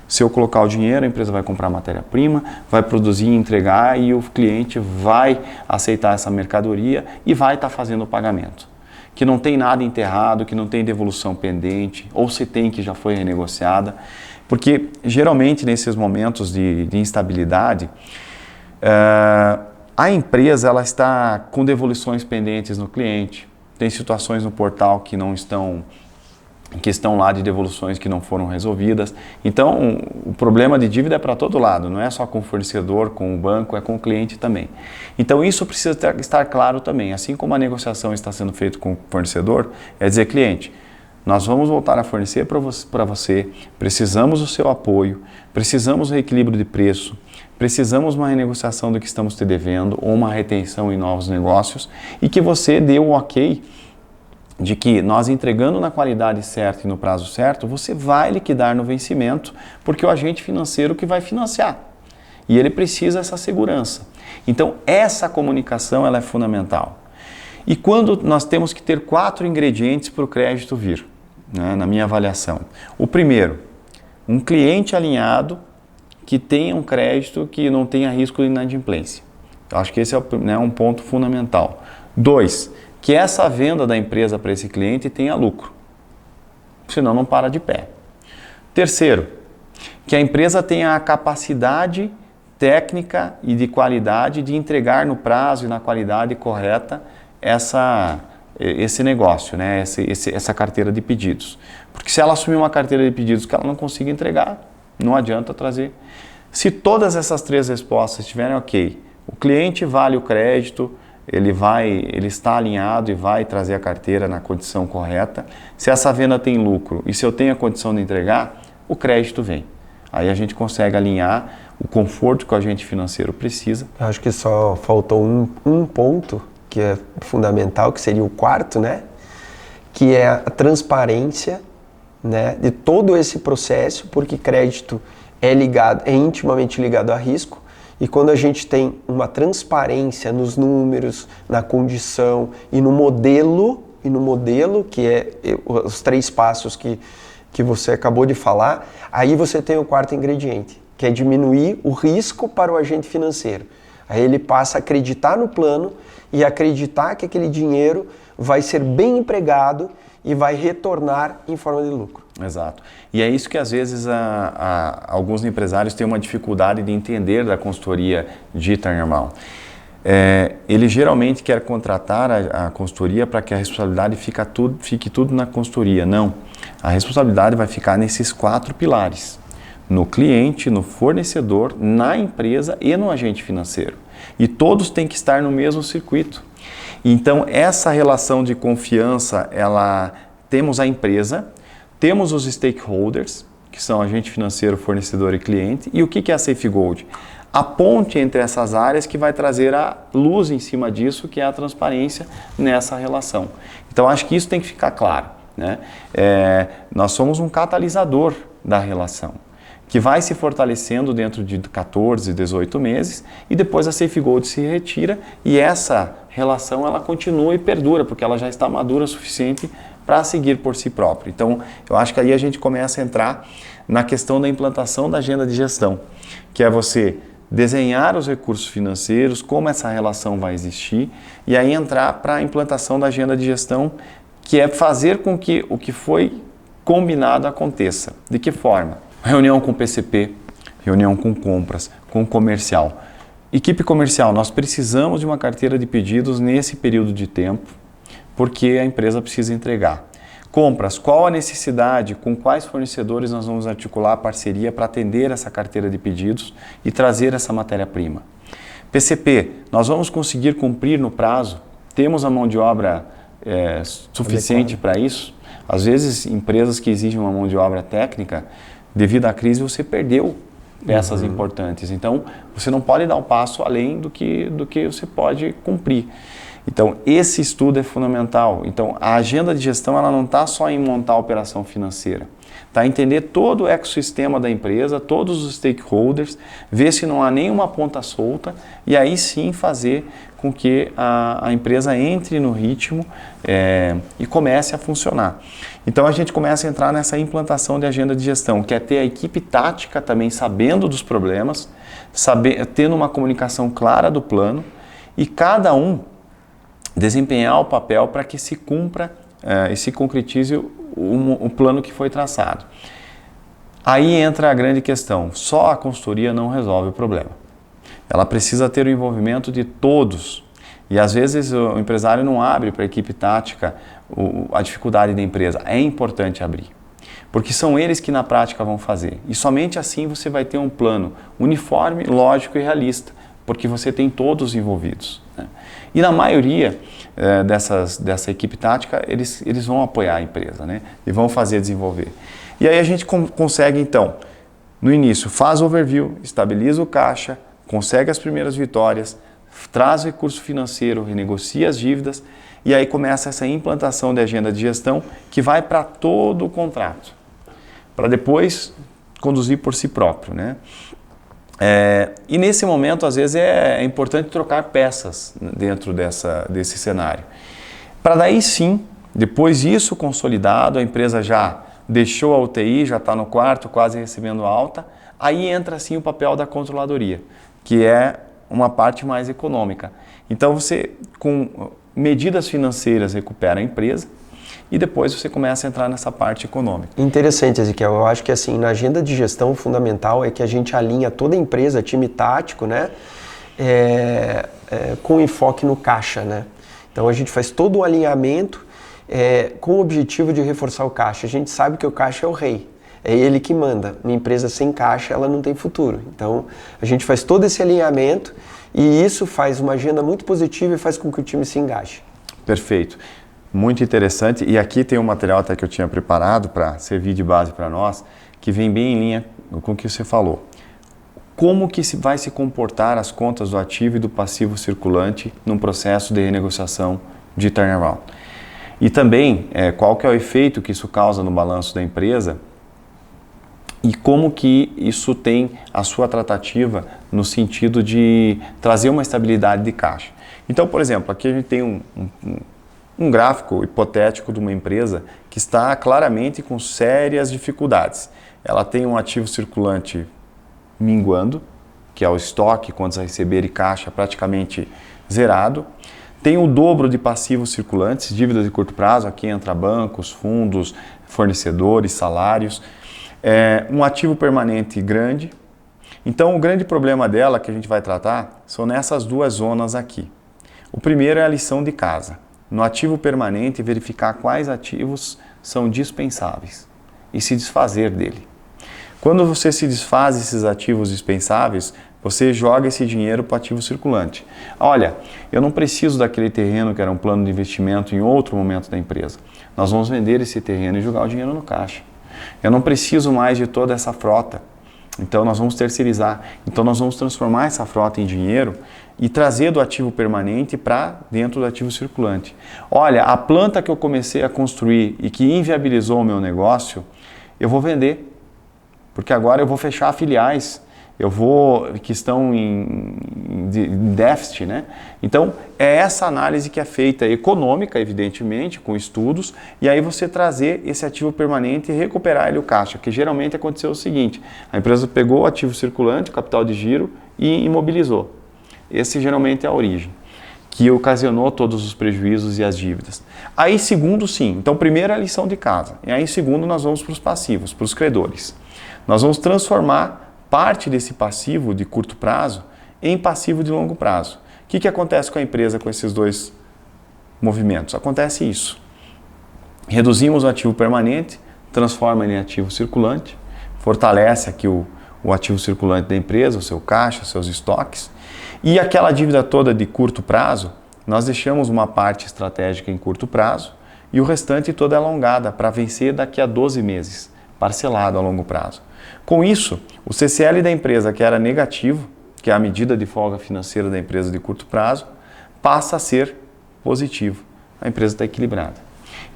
se eu colocar o dinheiro, a empresa vai comprar matéria-prima, vai produzir e entregar e o cliente vai aceitar essa mercadoria e vai estar fazendo o pagamento. Que não tem nada enterrado, que não tem devolução pendente, ou se tem que já foi renegociada. Porque geralmente nesses momentos de instabilidade, a empresa ela está com devoluções pendentes no cliente, tem situações no portal que estão lá de devoluções que não foram resolvidas. Então o problema de dívida é para todo lado, não é só com o fornecedor, com o banco, é com o cliente também. Então isso precisa estar claro também, assim como a negociação está sendo feita com o fornecedor, é dizer, cliente, nós vamos voltar a fornecer para você, precisamos do seu apoio, precisamos do reequilíbrio de preço, precisamos uma renegociação do que estamos te devendo ou uma retenção em novos negócios e que você dê o ok de que nós entregando na qualidade certa e no prazo certo, você vai liquidar no vencimento, porque é o agente financeiro que vai financiar. E ele precisa dessa segurança. Então, essa comunicação ela é fundamental. E quando nós temos que ter 4 ingredientes para o crédito vir, né, na minha avaliação. O primeiro, um cliente alinhado que tenha um crédito que não tenha risco de inadimplência. Eu acho que esse é um ponto fundamental. 2, que essa venda da empresa para esse cliente tenha lucro, senão não para de pé. Terceiro, que a empresa tenha a capacidade técnica e de qualidade de entregar no prazo e na qualidade correta esse negócio, né? Essa carteira de pedidos. Porque se ela assumir uma carteira de pedidos que ela não consiga entregar, não adianta trazer. Se todas essas 3 respostas estiverem ok, o cliente vale o crédito, ele está alinhado e vai trazer a carteira na condição correta. Se essa venda tem lucro e se eu tenho a condição de entregar, o crédito vem. Aí a gente consegue alinhar o conforto que o agente financeiro precisa. Eu acho que só faltou um ponto que é fundamental, que seria o quarto, né? Que é a transparência, né, de todo esse processo, porque crédito é intimamente ligado a risco. E quando a gente tem uma transparência nos números, na condição e no modelo, que é os 3 passos que você acabou de falar, aí você tem o quarto ingrediente, que é diminuir o risco para o agente financeiro. Aí ele passa a acreditar no plano e acreditar que aquele dinheiro vai ser bem empregado e vai retornar em forma de lucro. Exato. E é isso que às vezes alguns empresários têm uma dificuldade de entender da consultoria dita normal. Ele geralmente quer contratar a consultoria para que a responsabilidade fique tudo na consultoria. Não. A responsabilidade vai ficar nesses 4 pilares. No cliente, no fornecedor, na empresa e no agente financeiro. E todos têm que estar no mesmo circuito. Então, essa relação de confiança, temos a empresa, temos os stakeholders, que são agente financeiro, fornecedor e cliente. E o que é a Safegold? A ponte entre essas áreas que vai trazer a luz em cima disso, que é a transparência nessa relação. Então, acho que isso tem que ficar claro, né? Nós somos um catalisador da relação, que vai se fortalecendo dentro de 14, 18 meses e depois a Safegold se retira e essa relação ela continua e perdura, porque ela já está madura o suficiente para seguir por si própria. Então, eu acho que aí a gente começa a entrar na questão da implantação da agenda de gestão, que é você desenhar os recursos financeiros, como essa relação vai existir, e aí entrar para a implantação da agenda de gestão, que é fazer com que o que foi combinado aconteça. De que forma? Reunião com o PCP, reunião com compras, com o comercial. Equipe comercial, nós precisamos de uma carteira de pedidos nesse período de tempo, porque a empresa precisa entregar. Compras, qual a necessidade, com quais fornecedores nós vamos articular a parceria para atender essa carteira de pedidos e trazer essa matéria-prima. PCP, nós vamos conseguir cumprir no prazo? Temos a mão de obra suficiente para isso? Às vezes, empresas que exigem uma mão de obra técnica, devido à crise, você perdeu peças importantes. Então, você não pode dar um passo além do que você pode cumprir. Então, esse estudo é fundamental. Então, a agenda de gestão ela não está só em montar a operação financeira. Está em entender todo o ecossistema da empresa, todos os stakeholders, ver se não há nenhuma ponta solta e aí sim fazer com que a empresa entre no ritmo e comece a funcionar. Então, a gente começa a entrar nessa implantação de agenda de gestão, que é ter a equipe tática também sabendo dos problemas, tendo uma comunicação clara do plano e cada um desempenhar o papel para que se cumpra e se concretize o plano que foi traçado. Aí entra a grande questão, só a consultoria não resolve o problema. Ela precisa ter o envolvimento de todos e às vezes o empresário não abre para a equipe tática a dificuldade da empresa. É importante abrir, porque são eles que na prática vão fazer e somente assim você vai ter um plano uniforme, lógico e realista, porque você tem todos envolvidos, né? E na maioria dessa equipe tática, eles vão apoiar a empresa, né? E vão fazer desenvolver. E aí a gente consegue então, no início, faz o overview, estabiliza o caixa, consegue as primeiras vitórias, traz o recurso financeiro, renegocia as dívidas e aí começa essa implantação de agenda de gestão que vai para todo o contrato, para depois conduzir por si próprio, né? E nesse momento, às vezes, é importante trocar peças dentro desse cenário. Para daí sim, depois disso consolidado, a empresa já deixou a UTI, já está no quarto, quase recebendo alta, aí entra sim o papel da controladoria, que é uma parte mais econômica. Então você, com medidas financeiras, recupera a empresa e depois você começa a entrar nessa parte econômica. Interessante, Ezequiel. Eu acho que assim, na agenda de gestão, o fundamental é que a gente alinha toda a empresa, time tático, né? Com enfoque no caixa, né? Então a gente faz todo o alinhamento com o objetivo de reforçar o caixa. A gente sabe que o caixa é o rei, é ele que manda. Uma empresa sem caixa, ela não tem futuro. Então a gente faz todo esse alinhamento e isso faz uma agenda muito positiva e faz com que o time se engaje. Perfeito. Muito interessante. E aqui tem um material até que eu tinha preparado para servir de base para nós, que vem bem em linha com o que você falou. Como que vai se comportar as contas do ativo e do passivo circulante num processo de renegociação de turnaround. E também qual que é o efeito que isso causa no balanço da empresa e como que isso tem a sua tratativa no sentido de trazer uma estabilidade de caixa. Então, por exemplo, aqui a gente tem um gráfico hipotético de uma empresa que está claramente com sérias dificuldades. Ela tem um ativo circulante minguando, que é o estoque, contas a receber e caixa praticamente zerado. Tem o dobro de passivos circulantes, dívidas de curto prazo, aqui entra bancos, fundos, fornecedores, salários. Um ativo permanente grande. Então o grande problema dela que a gente vai tratar são nessas duas zonas aqui. O primeiro é a lição de casa. No ativo permanente, verificar quais ativos são dispensáveis e se desfazer dele. Quando você se desfaz desses ativos dispensáveis, você joga esse dinheiro para o ativo circulante. Olha, eu não preciso daquele terreno que era um plano de investimento em outro momento da empresa. Nós vamos vender esse terreno e jogar o dinheiro no caixa. Eu não preciso mais de toda essa frota. Então nós vamos terceirizar. Então nós vamos transformar essa frota em dinheiro e trazer do ativo permanente para dentro do ativo circulante. Olha, a planta que eu comecei a construir e que inviabilizou o meu negócio, eu vou vender. Porque agora eu vou fechar filiais, que estão em déficit, né? Então, é essa análise que é feita econômica, evidentemente, com estudos, e aí você trazer esse ativo permanente e recuperar ele o caixa, que geralmente aconteceu o seguinte, a empresa pegou o ativo circulante, o capital de giro, e imobilizou. Esse geralmente é a origem, que ocasionou todos os prejuízos e as dívidas. Aí, segundo, sim. Então, primeiro é a lição de casa, e aí, segundo, nós vamos para os passivos, para os credores. Nós vamos transformar parte desse passivo de curto prazo em passivo de longo prazo. O que acontece com a empresa com esses dois movimentos? Acontece isso. Reduzimos o ativo permanente, transforma ele em ativo circulante, fortalece aqui o ativo circulante da empresa, o seu caixa, os seus estoques, e aquela dívida toda de curto prazo, nós deixamos uma parte estratégica em curto prazo e o restante toda é alongada para vencer daqui a 12 meses, parcelado a longo prazo. Com isso, o CCL da empresa, que era negativo, que é a medida de folga financeira da empresa de curto prazo, passa a ser positivo. A empresa está equilibrada.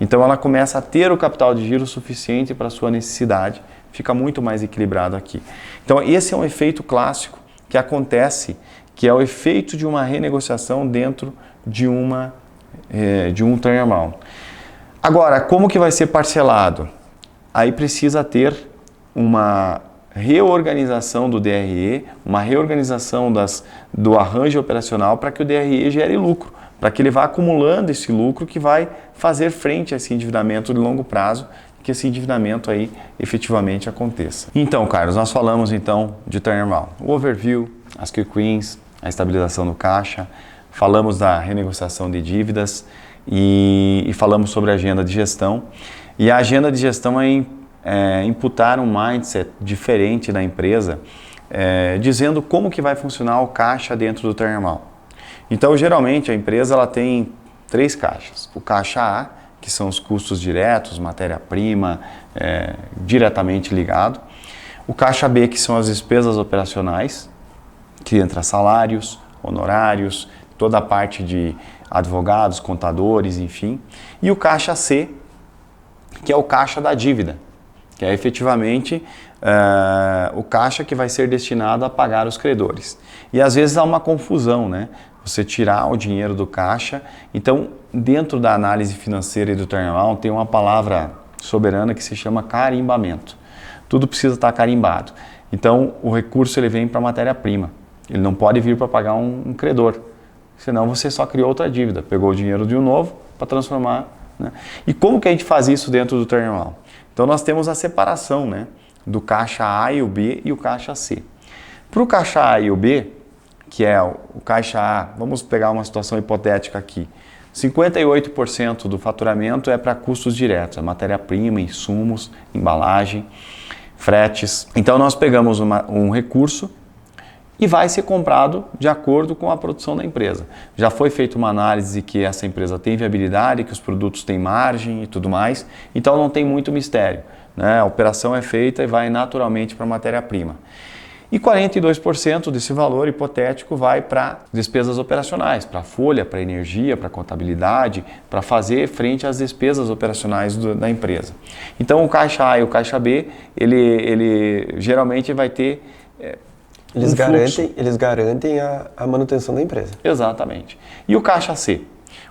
Então ela começa a ter o capital de giro suficiente para a sua necessidade, fica muito mais equilibrado aqui. Então esse é um efeito clássico que acontece, que é o efeito de uma renegociação dentro de um turnaround. Agora, como que vai ser parcelado? Aí precisa ter uma reorganização do DRE, uma reorganização do arranjo operacional para que o DRE gere lucro, para que ele vá acumulando esse lucro que vai fazer frente a esse endividamento de longo prazo, que esse endividamento aí efetivamente aconteça. Então, Carlos, nós falamos então de turnaround, o overview, as quick wins, a estabilização do caixa, falamos da renegociação de dívidas e falamos sobre a agenda de gestão. E a agenda de gestão é imputar um mindset diferente da empresa, dizendo como que vai funcionar o caixa dentro do turnaround. Então, geralmente, a empresa ela tem 3 caixas. O caixa A, que são os custos diretos, matéria-prima, diretamente ligado. O caixa B, que são as despesas operacionais, que entra salários, honorários, toda a parte de advogados, contadores, enfim. E o caixa C, que é o caixa da dívida, que é efetivamente o caixa que vai ser destinado a pagar os credores. E às vezes há uma confusão, né? Você tirar o dinheiro do caixa. Então, dentro da análise financeira e do turnaround, tem uma palavra soberana que se chama carimbamento. Tudo precisa estar carimbado. Então, o recurso ele vem para a matéria-prima. Ele não pode vir para pagar um credor. Senão, você só criou outra dívida. Pegou o dinheiro de um novo para transformar né? E como que a gente faz isso dentro do turnaround? Então nós temos a separação, né, do caixa A e o B e o caixa C. Para o caixa A e o B, que é o caixa A, vamos pegar uma situação hipotética aqui, 58% do faturamento é para custos diretos, matéria-prima, insumos, embalagem, fretes. Então nós pegamos um recurso e vai ser comprado de acordo com a produção da empresa. Já foi feita uma análise de que essa empresa tem viabilidade, que os produtos têm margem e tudo mais, então não tem muito mistério, né? A operação é feita e vai naturalmente para a matéria-prima. E 42% desse valor hipotético vai para despesas operacionais, para folha, para energia, para contabilidade, para fazer frente às despesas operacionais da empresa. Então o caixa A e o caixa B, ele geralmente vai ter Eles garantem a manutenção da empresa. Exatamente. E o caixa C?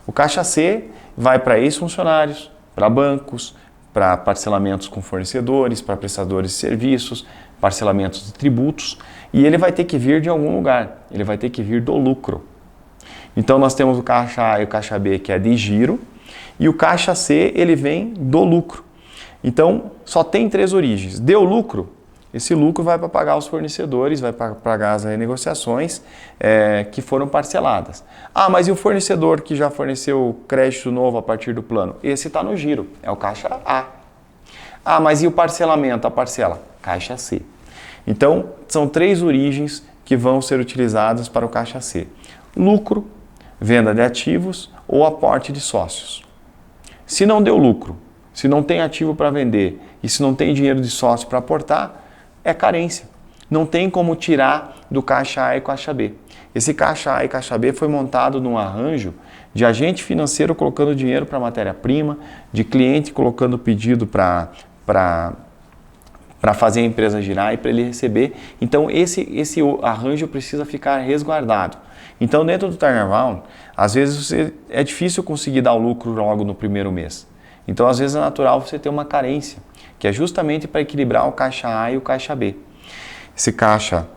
O caixa C vai para ex-funcionários, para bancos, para parcelamentos com fornecedores, para prestadores de serviços, parcelamentos de tributos, e ele vai ter que vir de algum lugar, ele vai ter que vir do lucro. Então nós temos o caixa A e o caixa B, que é de giro, e o caixa C, ele vem do lucro. Então só tem 3 origens. Deu lucro, esse lucro vai para pagar os fornecedores, vai para pagar as renegociações que foram parceladas. Ah, mas e o fornecedor que já forneceu crédito novo a partir do plano? Esse está no giro, é o caixa A. Ah, mas e o parcelamento, a parcela? Caixa C. Então, são 3 origens que vão ser utilizadas para o caixa C. Lucro, venda de ativos ou aporte de sócios. Se não deu lucro, se não tem ativo para vender e se não tem dinheiro de sócio para aportar, é carência. Não tem como tirar do caixa A e caixa B. Esse caixa A e caixa B foi montado num arranjo de agente financeiro colocando dinheiro para matéria-prima, de cliente colocando pedido para fazer a empresa girar e para ele receber. Então esse arranjo precisa ficar resguardado. Então dentro do turnaround, às vezes é difícil conseguir dar o lucro logo no primeiro mês. Então às vezes é natural você ter uma carência, que é justamente para equilibrar o caixa A e o caixa B. Esse caixa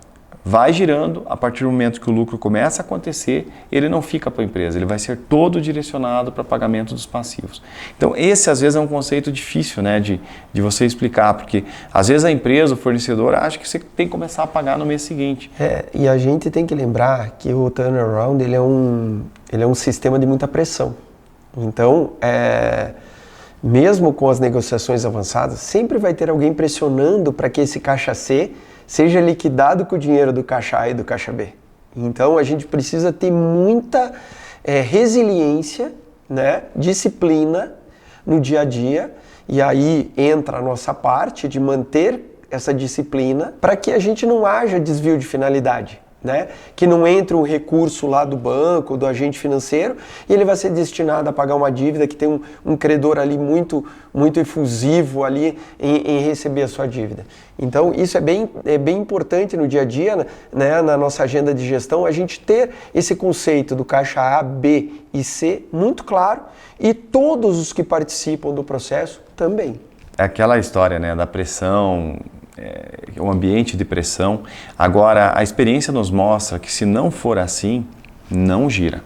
vai girando, a partir do momento que o lucro começa a acontecer, ele não fica para a empresa, ele vai ser todo direcionado para pagamento dos passivos. Então esse às vezes é um conceito difícil, né, de você explicar, porque às vezes a empresa, o fornecedor, acha que você tem que começar a pagar no mês seguinte. E a gente tem que lembrar que o turnaround ele é um sistema de muita pressão. Então, mesmo com as negociações avançadas, sempre vai ter alguém pressionando para que esse caixa C seja liquidado com o dinheiro do caixa A e do caixa B. Então a gente precisa ter muita resiliência, né, disciplina no dia a dia, e aí entra a nossa parte de manter essa disciplina para que a gente não haja desvio de finalidade. Né? Que não entre um recurso lá do banco, do agente financeiro, e ele vai ser destinado a pagar uma dívida que tem um credor ali muito efusivo ali em receber a sua dívida. Então isso é bem importante no dia a dia, né? Na nossa agenda de gestão, a gente ter esse conceito do caixa A, B e C muito claro, e todos os que participam do processo também. É aquela história, né, da pressão, o ambiente de pressão. Agora, a experiência nos mostra que se não for assim, não gira.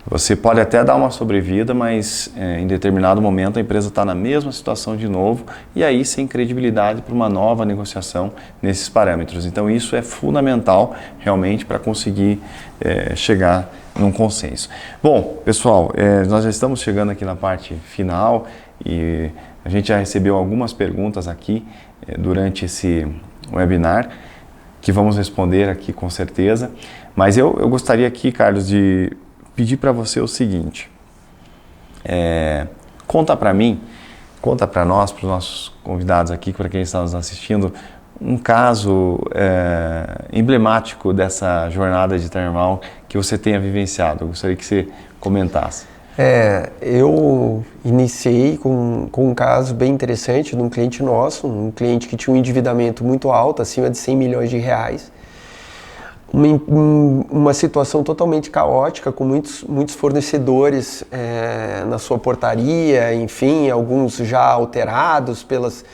Você pode até dar uma sobrevida, mas em determinado momento a empresa está na mesma situação de novo e aí sem credibilidade para uma nova negociação nesses parâmetros. Então isso é fundamental realmente para conseguir chegar num consenso. Bom, pessoal, nós já estamos chegando aqui na parte final e a gente já recebeu algumas perguntas aqui durante esse webinar, que vamos responder aqui com certeza. Mas eu gostaria aqui, Carlos, de pedir para você o seguinte. Conta para mim, conta para nós, para os nossos convidados aqui, para quem está nos assistindo, um caso emblemático dessa jornada de turnaround que você tenha vivenciado. Eu gostaria que você comentasse. Eu iniciei com um caso bem interessante de um cliente nosso, um cliente que tinha um endividamento muito alto, acima de 100 milhões de reais. Uma situação totalmente caótica, com muitos fornecedores na sua portaria, enfim, alguns já alterados pelas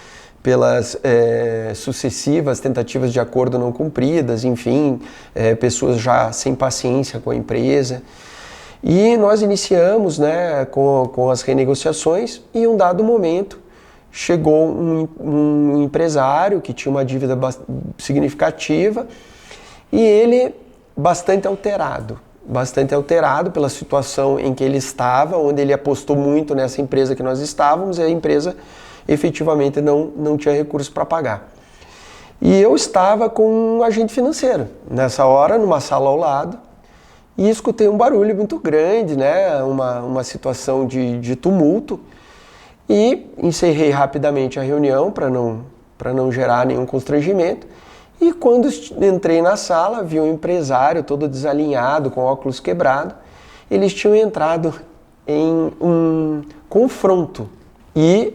sucessivas tentativas de acordo não cumpridas, enfim, pessoas já sem paciência com a empresa. E nós iniciamos, né, com as renegociações e em um dado momento chegou um empresário que tinha uma dívida significativa e ele bastante alterado pela situação em que ele estava, onde ele apostou muito nessa empresa que nós estávamos e a empresa efetivamente não tinha recursos para pagar. E eu estava com um agente financeiro, nessa hora, numa sala ao lado, e escutei um barulho muito grande, né? Uma situação de tumulto, e encerrei rapidamente a reunião para não gerar nenhum constrangimento. E quando entrei na sala, vi um empresário todo desalinhado, com óculos quebrado. Eles tinham entrado em um confronto e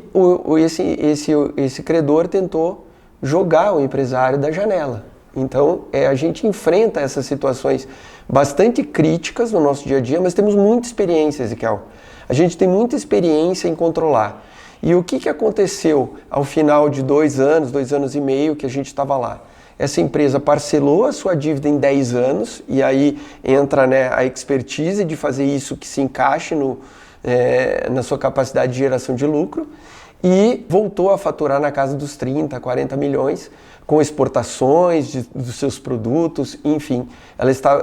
esse credor tentou jogar o empresário da janela. Então, a gente enfrenta essas situações bastante críticas no nosso dia a dia, mas temos muita experiência, Ezequiel. A gente tem muita experiência em controlar. E o que aconteceu ao final de 2 anos e meio que a gente estava lá? Essa empresa parcelou a sua dívida em 10 anos, e aí entra, né, a expertise de fazer isso que se encaixe na sua capacidade de geração de lucro, e voltou a faturar na casa dos 30, 40 milhões, com exportações dos seus produtos, enfim.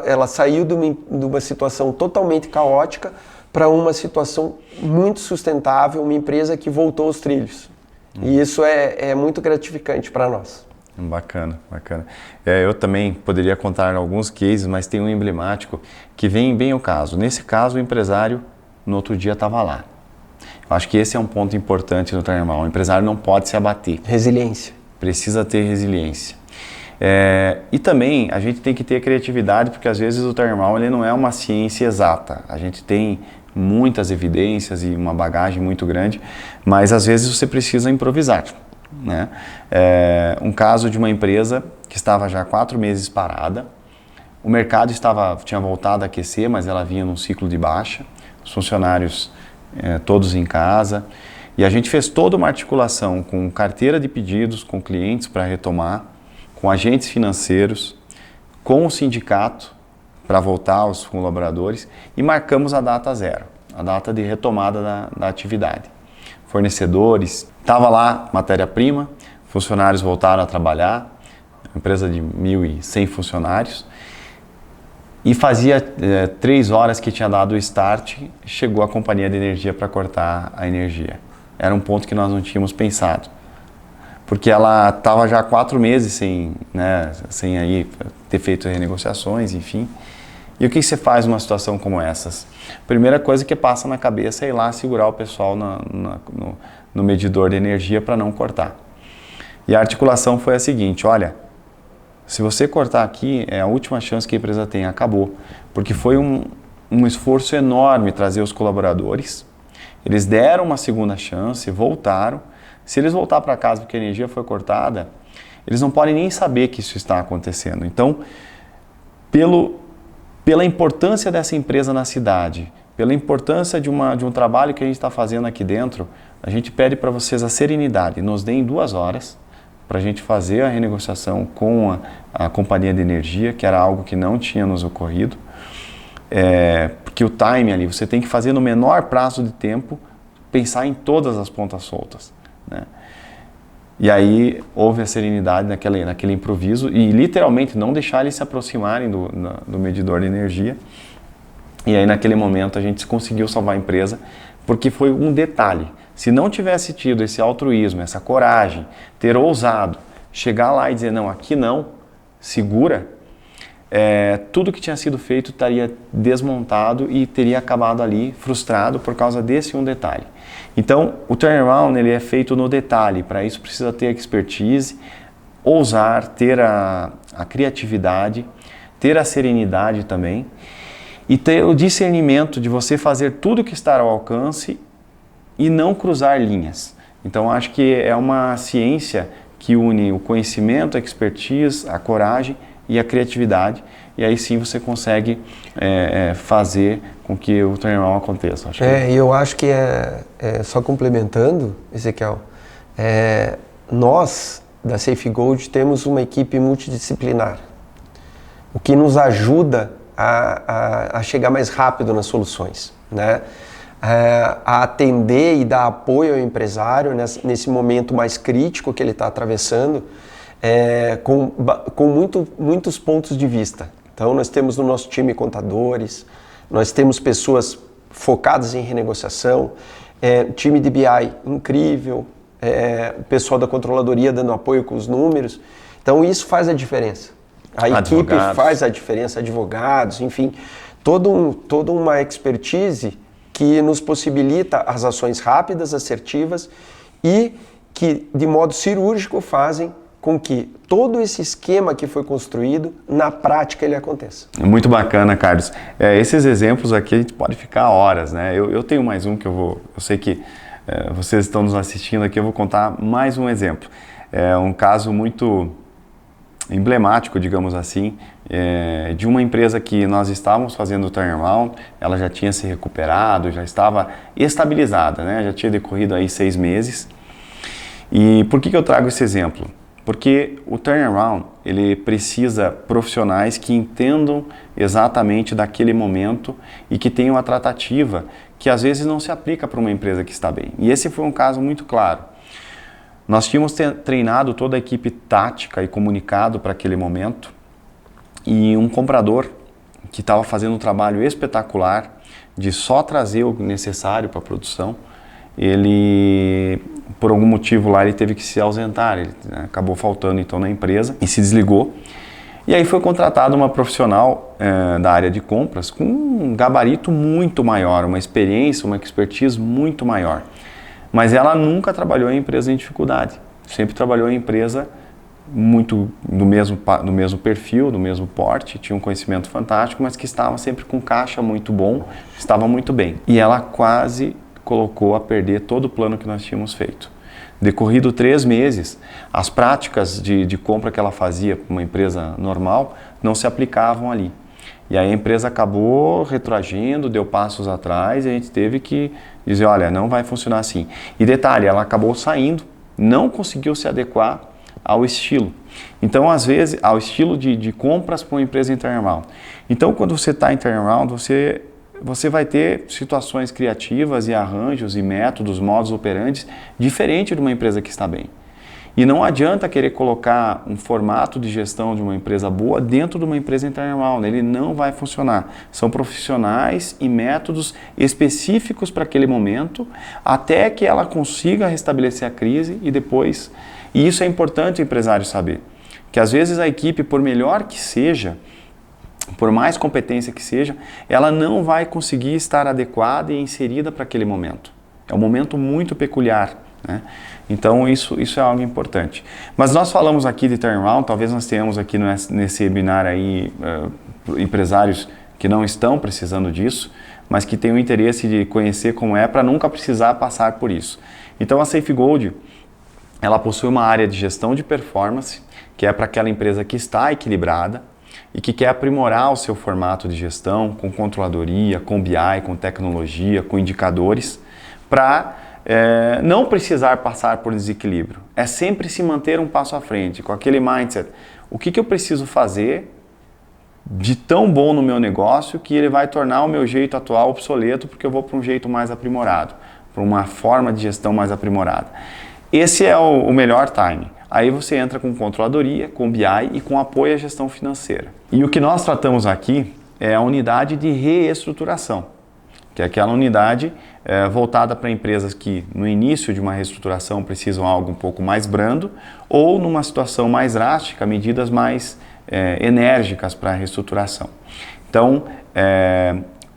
Ela saiu de uma situação totalmente caótica para uma situação muito sustentável, uma empresa que voltou aos trilhos. E isso é muito gratificante para nós. Bacana, bacana. Eu também poderia contar alguns cases, mas tem um emblemático que vem bem ao caso. Nesse caso, o empresário, no outro dia, estava lá. Eu acho que esse é um ponto importante no Termal. O empresário não pode se abater. Resiliência. Precisa ter resiliência. E também a gente tem que ter criatividade, porque às vezes o Termal ele não é uma ciência exata. A gente tem muitas evidências e uma bagagem muito grande, mas às vezes você precisa improvisar. Né? Um caso de uma empresa que estava já 4 meses parada, o mercado tinha voltado a aquecer, mas ela vinha num ciclo de baixa, os funcionários todos em casa, e a gente fez toda uma articulação com carteira de pedidos, com clientes para retomar, com agentes financeiros, com o sindicato para voltar aos colaboradores, e marcamos a data zero, a data de retomada da atividade. Fornecedores, estava lá matéria-prima, funcionários voltaram a trabalhar, empresa de 1.100 funcionários, e fazia 3 horas que tinha dado o start, chegou a companhia de energia para cortar a energia. Era um ponto que nós não tínhamos pensado, porque ela estava já 4 meses sem aí ter feito renegociações, enfim. E o que você faz numa situação como essas? Primeira coisa que passa na cabeça é ir lá segurar o pessoal no medidor de energia para não cortar. E a articulação foi a seguinte: olha, se você cortar aqui, é a última chance que a empresa tem, acabou. Porque foi um esforço enorme trazer os colaboradores, eles deram uma segunda chance, voltaram. Se eles voltar para casa porque a energia foi cortada, eles não podem nem saber que isso está acontecendo. Então, pela importância dessa empresa na cidade, pela importância de um trabalho que a gente está fazendo aqui dentro, a gente pede para vocês a serenidade. Nos deem 2 horas para a gente fazer a renegociação com a companhia de energia, que era algo que não tinha nos ocorrido. Porque o time ali, você tem que fazer no menor prazo de tempo, pensar em todas as pontas soltas. Né? E aí houve a serenidade naquele improviso e literalmente não deixar eles se aproximarem do medidor de energia. E aí naquele momento a gente conseguiu salvar a empresa, porque foi um detalhe. Se não tivesse tido esse altruísmo, essa coragem, ter ousado, chegar lá e dizer não, aqui não, segura, tudo que tinha sido feito estaria desmontado e teria acabado ali frustrado por causa desse um detalhe. Então, o turnaround ele é feito no detalhe. Para isso precisa ter expertise, ousar, ter a criatividade, ter a serenidade também e ter o discernimento de você fazer tudo que está ao alcance e não cruzar linhas. Então, acho que é uma ciência que une o conhecimento, a expertise, a coragem e a criatividade, e aí sim você consegue fazer com que o turnaround aconteça. E eu acho que só complementando, Ezequiel, nós da Safe Gold temos uma equipe multidisciplinar, o que nos ajuda a chegar mais rápido nas soluções, né? A atender e dar apoio ao empresário nesse momento mais crítico que ele está atravessando, com muitos pontos de vista. Então, nós temos no nosso time contadores, nós temos pessoas focadas em renegociação, time de BI incrível, o pessoal da controladoria dando apoio com os números. Então, isso faz a diferença. A equipe faz a diferença, advogados, enfim, toda uma expertise que nos possibilita as ações rápidas, assertivas e que, de modo cirúrgico, fazem com que todo esse esquema que foi construído, na prática, ele aconteça. Muito bacana, Carlos. Esses exemplos aqui a gente pode ficar horas, né? Eu tenho mais um que eu sei que vocês estão nos assistindo aqui, eu vou contar mais um exemplo. É um caso muito emblemático, digamos assim, de uma empresa que nós estávamos fazendo o turnaround, ela já tinha se recuperado, já estava estabilizada, né? Já tinha decorrido aí 6 meses. E por que eu trago esse exemplo? Porque o turnaround, ele precisa profissionais que entendam exatamente daquele momento e que tenham a tratativa que às vezes não se aplica para uma empresa que está bem. E esse foi um caso muito claro. Nós tínhamos treinado toda a equipe tática e comunicado para aquele momento, e um comprador que estava fazendo um trabalho espetacular de só trazer o necessário para a produção, ele, por algum motivo lá, ele teve que se ausentar, ele acabou faltando então na empresa e se desligou. E aí foi contratada uma profissional da área de compras com um gabarito muito maior, uma experiência, uma expertise muito maior. Mas ela nunca trabalhou em empresa em dificuldade, sempre trabalhou em empresa muito do mesmo perfil, do mesmo porte, tinha um conhecimento fantástico, mas que estava sempre com caixa muito bom, estava muito bem. E ela quase colocou a perder todo o plano que nós tínhamos feito. Decorrido 3 meses, as práticas de compra que ela fazia para uma empresa normal não se aplicavam ali. E aí a empresa acabou retroagindo, deu passos atrás e a gente teve que dizer, olha, não vai funcionar assim. E detalhe, ela acabou saindo, não conseguiu se adequar ao estilo. Então, às vezes, ao estilo de compras para uma empresa em turnaround. Então, quando você está em turnaround, você vai ter situações criativas e arranjos e métodos, modos operantes diferentes de uma empresa que está bem. E não adianta querer colocar um formato de gestão de uma empresa boa dentro de uma empresa em turnaround, ele não vai funcionar. São profissionais e métodos específicos para aquele momento, até que ela consiga restabelecer a crise e depois... E isso é importante o empresário saber, que às vezes a equipe, por melhor que seja, por mais competência que seja, ela não vai conseguir estar adequada e inserida para aquele momento. É um momento muito peculiar, né? Então isso é algo importante. Mas nós falamos aqui de turnaround, talvez nós tenhamos aqui nesse webinar aí empresários que não estão precisando disso, mas que têm o interesse de conhecer como é para nunca precisar passar por isso. Então a SafeGold, ela possui uma área de gestão de performance, que é para aquela empresa que está equilibrada e que quer aprimorar o seu formato de gestão com controladoria, com BI, com tecnologia, com indicadores, para não precisar passar por desequilíbrio. É sempre se manter um passo à frente, com aquele mindset. O que eu preciso fazer de tão bom no meu negócio que ele vai tornar o meu jeito atual obsoleto porque eu vou para um jeito mais aprimorado, para uma forma de gestão mais aprimorada. Esse é o melhor timing. Aí você entra com controladoria, com BI e com apoio à gestão financeira. E o que nós tratamos aqui é a unidade de reestruturação, que é aquela unidade voltada para empresas que no início de uma reestruturação precisam algo um pouco mais brando ou numa situação mais drástica, medidas mais enérgicas para a reestruturação. Então,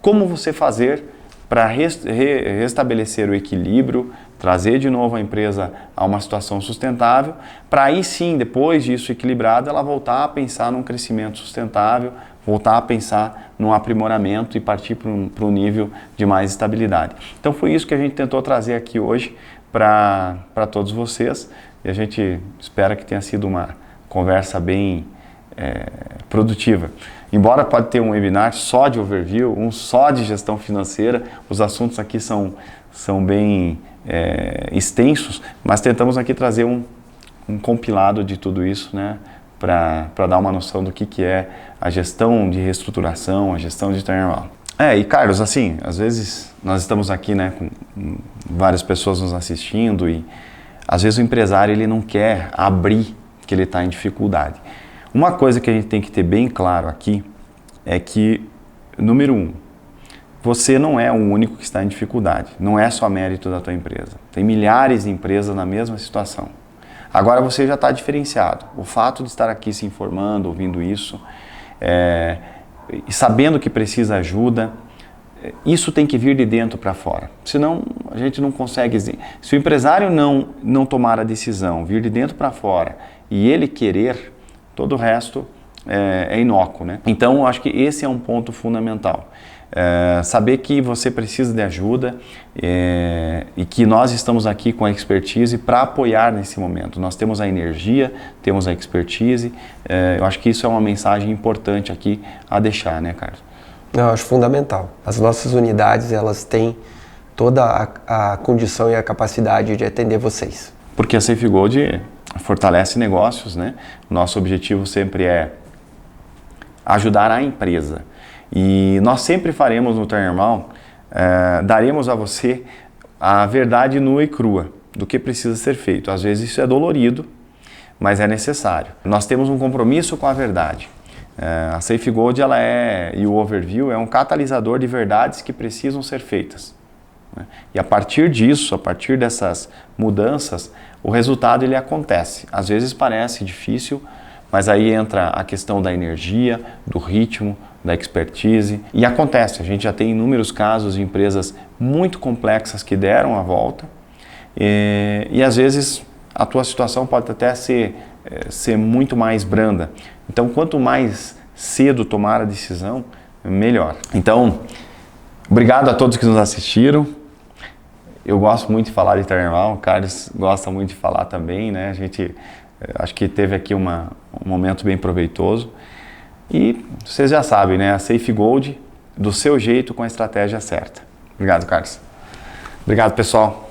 como você fazer para restabelecer o equilíbrio, trazer de novo a empresa a uma situação sustentável, para aí sim, depois disso equilibrado, ela voltar a pensar num crescimento sustentável, voltar a pensar num aprimoramento e partir para um nível de mais estabilidade. Então foi isso que a gente tentou trazer aqui hoje para todos vocês e a gente espera que tenha sido uma conversa bem produtiva. Embora pode ter um webinar só de overview, um só de gestão financeira, os assuntos aqui são bem extensos, mas tentamos aqui trazer um compilado de tudo isso, né, para dar uma noção do que é a gestão de reestruturação, a gestão de turnaround. E Carlos, assim, às vezes nós estamos aqui, né, com várias pessoas nos assistindo e às vezes o empresário ele não quer abrir que ele está em dificuldade. Uma coisa que a gente tem que ter bem claro aqui é que, número 1, você não é o único que está em dificuldade, não é só mérito da tua empresa. Tem milhares de empresas na mesma situação. Agora você já está diferenciado. O fato de estar aqui se informando, ouvindo isso, e sabendo que precisa ajuda, isso tem que vir de dentro para fora. Senão a gente não consegue. Se o empresário não tomar a decisão, vir de dentro para fora e ele querer, todo o resto é inócuo, né? Então eu acho que esse é um ponto fundamental. Saber que você precisa de ajuda e que nós estamos aqui com a expertise para apoiar nesse momento. Nós temos a energia, temos a expertise, eu acho que isso é uma mensagem importante aqui a deixar, né, Carlos? Eu acho fundamental. As nossas unidades, elas têm toda a condição e a capacidade de atender vocês. Porque a Safe Gold fortalece negócios, né? Nosso objetivo sempre é ajudar a empresa. E nós sempre faremos no Turnaround, daremos a você a verdade nua e crua do que precisa ser feito. Às vezes isso é dolorido, mas é necessário. Nós temos um compromisso com a verdade. A Safe Gold e o Overview é um catalisador de verdades que precisam ser feitas. E a partir disso, a partir dessas mudanças, o resultado ele acontece. Às vezes parece difícil, mas aí entra a questão da energia, do ritmo, da expertise e acontece. A gente já tem inúmeros casos de empresas muito complexas que deram a volta e às vezes a tua situação pode até ser muito mais branda. Então, quanto mais cedo tomar a decisão, melhor. Então, obrigado a todos que nos assistiram. Eu gosto muito de falar de turnaround, o Carlos gosta muito de falar também, né? A gente acho que teve aqui um momento bem proveitoso. E vocês já sabem, né? A Safe Gold, do seu jeito, com a estratégia certa. Obrigado, Carlos. Obrigado, pessoal.